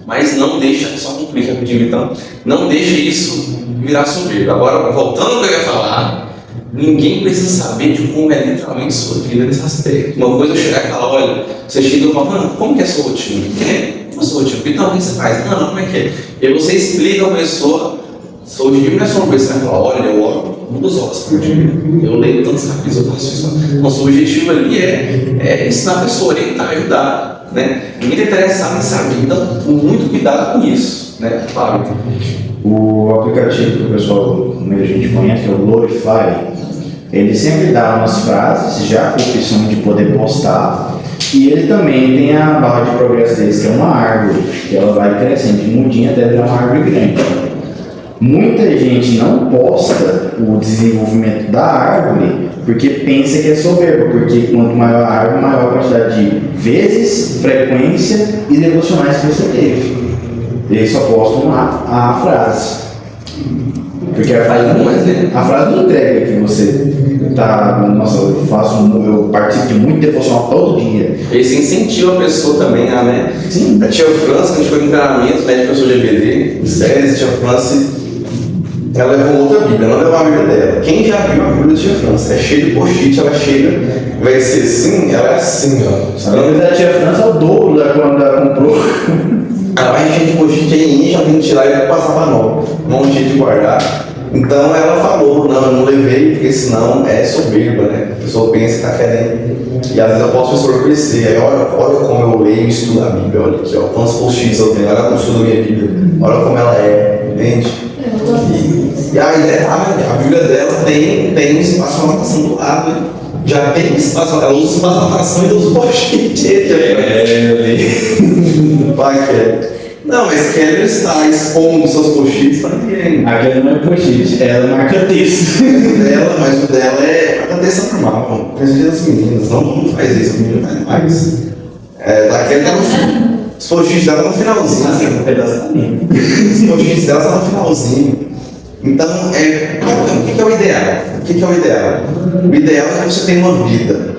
mas não deixa, só complica rapidinho, então, não deixe isso virar soberbo. Agora, voltando ao que eu ia falar, ninguém precisa saber de como é literalmente sua vida nesse aspecto. Uma coisa é eu chegar e falar, olha, você chega e fala, mano, como que é a sua rotina? Como é a sua rotina? Então, o que você faz? Não, como é que é? E aí você explica a pessoa, sou de não é só uma coisa, você vai falar, olha, eu oro 2 horas por dia, eu leio tantos capítulos, eu faço isso. Nosso objetivo ali é ensinar a pessoa, orientar, ajudar, né? Ninguém está interessado em saber, então, muito cuidado com isso, né, Fábio? O aplicativo que o pessoal, a gente conhece, que é o Glorify, ele sempre dá umas frases, já com a opção de poder postar, e ele também tem a barra de progresso deles, que é uma árvore, que ela vai crescendo de mudinha até virar uma árvore grande. Muita gente não posta o desenvolvimento da árvore porque pensa que é soberbo, porque quanto maior a árvore, maior a quantidade de vezes, frequência e devocionais que você teve. Eles só postam a frase. Porque a frase não entrega que você tá, nossa, eu participo de muito devocional todo dia. Esse incentiva a pessoa também, né? Sim. A tia França, que a gente foi em treinamento, né, de pessoa de EBD, séries, a tia França, ela levou outra Bíblia, não levou a Bíblia dela. Quem já viu a Bíblia da tia França? É cheia de post-it, ela chega, vai ser assim, ela é assim, ó. A Bíblia da tia França é o dobro da quando ela comprou. Ela vai encher de post-it, aí enche, alguém tirar e vai passar para nova. Um monte de guardar. Então ela falou, não, eu não levei, porque senão é soberba, né? A pessoa pensa que está querendo. E às vezes eu posso sobreconhecer. Aí olha como eu leio e estudo a Bíblia, olha aqui, ó, quantos post-its eu tenho, olha como eu estudo a minha Bíblia, olha como ela é, entende? E aí detalhe, a Bíblia dela tem um espaço de anotação do lado, né? Já tem espaço, ela usa espaço de anotação e usa o post-it. Vai, Kelly. Não, mas Kelly está expondo seus post-its para ninguém. Aquela não é post-it, ela marca texto. Mas o dela é marca texto normal. Precisa das meninas, não faz isso, a menina faz mais. Da Kelly tá no. Os post-its dela no finalzinho. Um pedaço da minha. Os post-its dela estão no finalzinho. Então, o que é o ideal? O que é o ideal? O ideal é que você tenha uma vida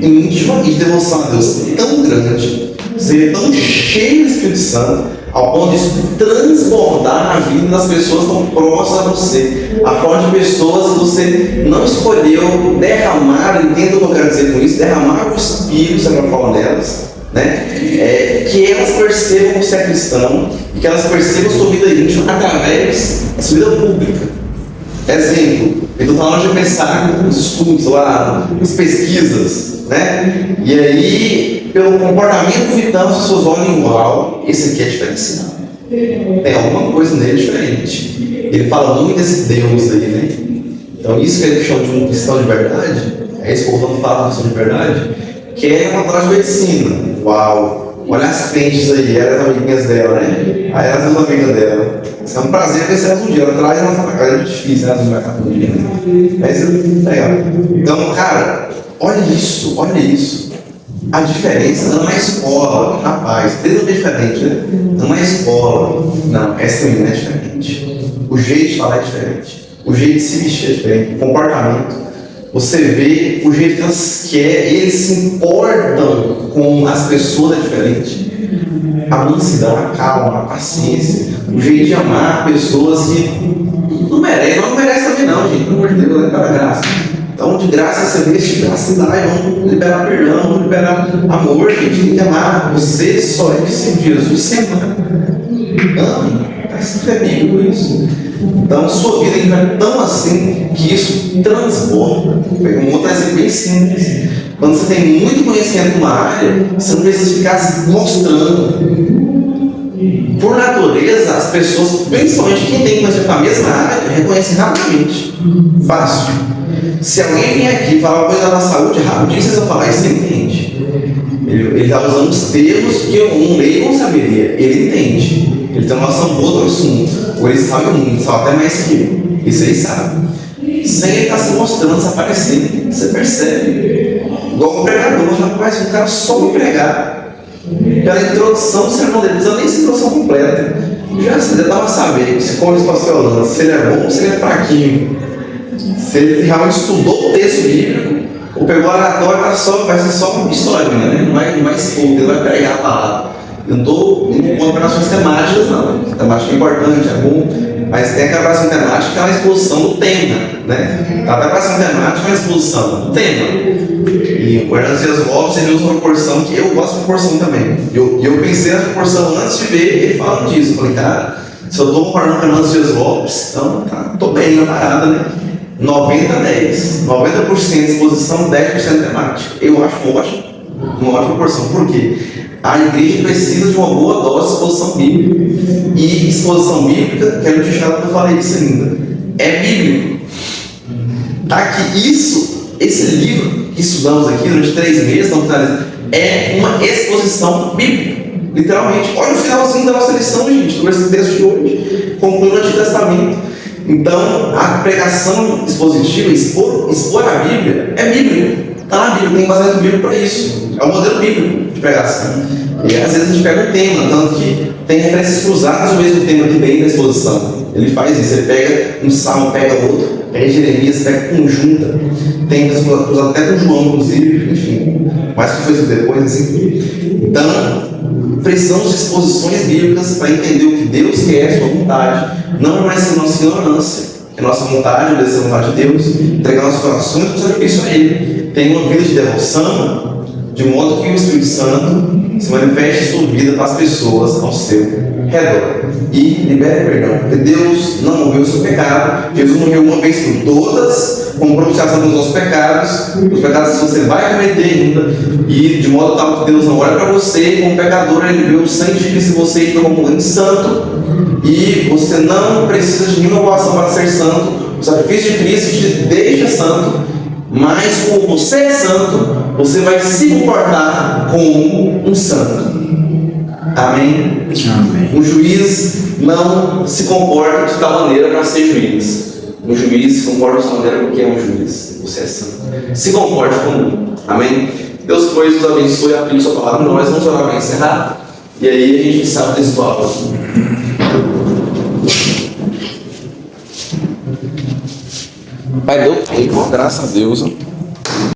íntima e de devoção a Deus tão grande, ser tão cheio do Espírito Santo, ao ponto de isso transbordar na vida das pessoas tão próximas a você, a forma de pessoas que você não escolheu derramar, entenda o que eu quero dizer com isso, derramar o Espírito Santo na forma delas, né? Que elas percebam que você é cristão e que elas percebam sua vida íntima através da sua vida pública. Exemplo, eu estou falando de pensar nos estudos lá, nas pesquisas, né? E aí, pelo comportamento vital, as pessoas olham, uau, esse aqui é diferenciado. Tem alguma coisa nele diferente. Ele fala muito desse Deus aí, né? Então, isso que ele chama de um cristão de verdade, é isso que o Paulo fala de cristão de verdade, que é uma faculdade de medicina. Uau! Olha as crentes aí, eram as amiguinhas dela, né? Aí eram as amigas dela. É um prazer conhecer elas um dia. Ela traz elas pra casa, é difícil, né? Elas não vai ficar todo dia, né? Mas é legal. Então, cara, olha isso. A diferença não é escola, rapaz. Tudo é diferente, né? Não é escola. Não, essa menina é diferente. O jeito de falar é diferente. O jeito de se vestir é diferente. O comportamento. Você vê o jeito que elas querem, eles se importam com as pessoas é diferente. A mansidão, a calma, a paciência, o jeito de amar pessoas que não merecem também não, gente, pelo amor de Deus, é para graça. Então, de graça você vê, de graça dá, vamos liberar perdão, vamos liberar amor, gente, tem que amar. Você só é discípulo de Jesus, sempre. Ame, é bíblico isso. Então, sua vida é tão assim que isso transborda. Um outro exemplo bem simples. Quando você tem muito conhecimento numa área, você não precisa ficar se mostrando. Por natureza, as pessoas, principalmente quem tem conhecimento na mesma área, reconhecem rapidamente. Fácil. Se alguém vier aqui e falar uma coisa da saúde, rapidinho vocês vão falar, isso ele entende. Ele está usando os termos que um leigo não saberia. Ele entende. Ele tem uma noção boa do assunto. Ou ele sabe muito, sabe até mais que eu. Isso ele sabe. Sem ele estar se mostrando, se aparecendo, você percebe. Igual o pregador, rapaz, o cara só me pregar. Pela introdução do sermão dele, não precisa nem ser introdução completa. Já estava sabendo se como ele passou falando, se ele é bom ou se ele é fraquinho. Se ele realmente estudou o texto bíblico, ou pegou a oratória, vai ser só uma história, né? Não vai expor, ele vai pregar a palavra. Eu não estou indo contra operações temáticas, não. A temática é importante, é bom, mas tem aquela operação temática que é uma exposição do tema, né? Cada operação temática é uma exposição do tema. E o Hernandes Dias Lopes, ele usa uma proporção que eu gosto de proporção também. Eu pensei na proporção antes de ver ele falando disso. Eu falei, cara, se eu estou comparando com o Hernandes Dias Lopes, então estou bem na parada, né? 90-10. 90% de exposição, 10% temática. Eu acho uma ótima proporção. Por quê? A igreja precisa de uma boa dose de exposição bíblica. E exposição bíblica, quero deixar que eu falei isso ainda, é bíblico. Tá aqui, esse livro que estudamos aqui durante 3 meses, não finalizando, é uma exposição bíblica. Literalmente. Olha o finalzinho da nossa lição, gente, do texto de hoje, concluindo o Antigo Testamento. Então, a pregação expositiva, expor a Bíblia, é bíblico. Está na Bíblia, tem baseado bíblico para isso. É o modelo bíblico de pregação. E às vezes a gente pega um tema, tanto que tem referências cruzadas no mesmo tema que vem na exposição. Ele faz isso, ele pega um salmo, pega outro, pega Jeremias, pega conjunta. Tem cruzado até com João, inclusive, enfim. Mas que foi isso depois, assim. Então, precisamos de exposições bíblicas para entender o que Deus quer, sua vontade. Não permanecer em nossa ignorância, que a nossa vontade, obedecer a vontade de Deus, entregar nossos corações como sacrifício a Ele. Tem uma vida de devoção, de modo que o Espírito Santo se manifeste em sua vida para as pessoas ao seu redor. E libere perdão, porque Deus não morreu o seu pecado. Jesus morreu uma vez por todas, como propiciação dos nossos pecados, os pecados que você vai cometer ainda, e de modo tal que Deus não olha para você como pecador, Ele viu o sangue de Cristo em você e foi como um santo, e você não precisa de nenhuma ovação para ser santo. O sacrifício de Cristo te deixa santo, mas como você é santo, você vai se comportar como um santo. Amém? Amém. Um juiz não se comporta de tal maneira para ser juiz. Um juiz se comporta de tal maneira porque é um juiz. Você é santo. Se comporte como um. Amém? Deus, pois, nos abençoe e aplique sua palavra. Nós vamos orar para encerrar. E aí a gente sabe desse papo. Pai, deu tempo, graças a Deus.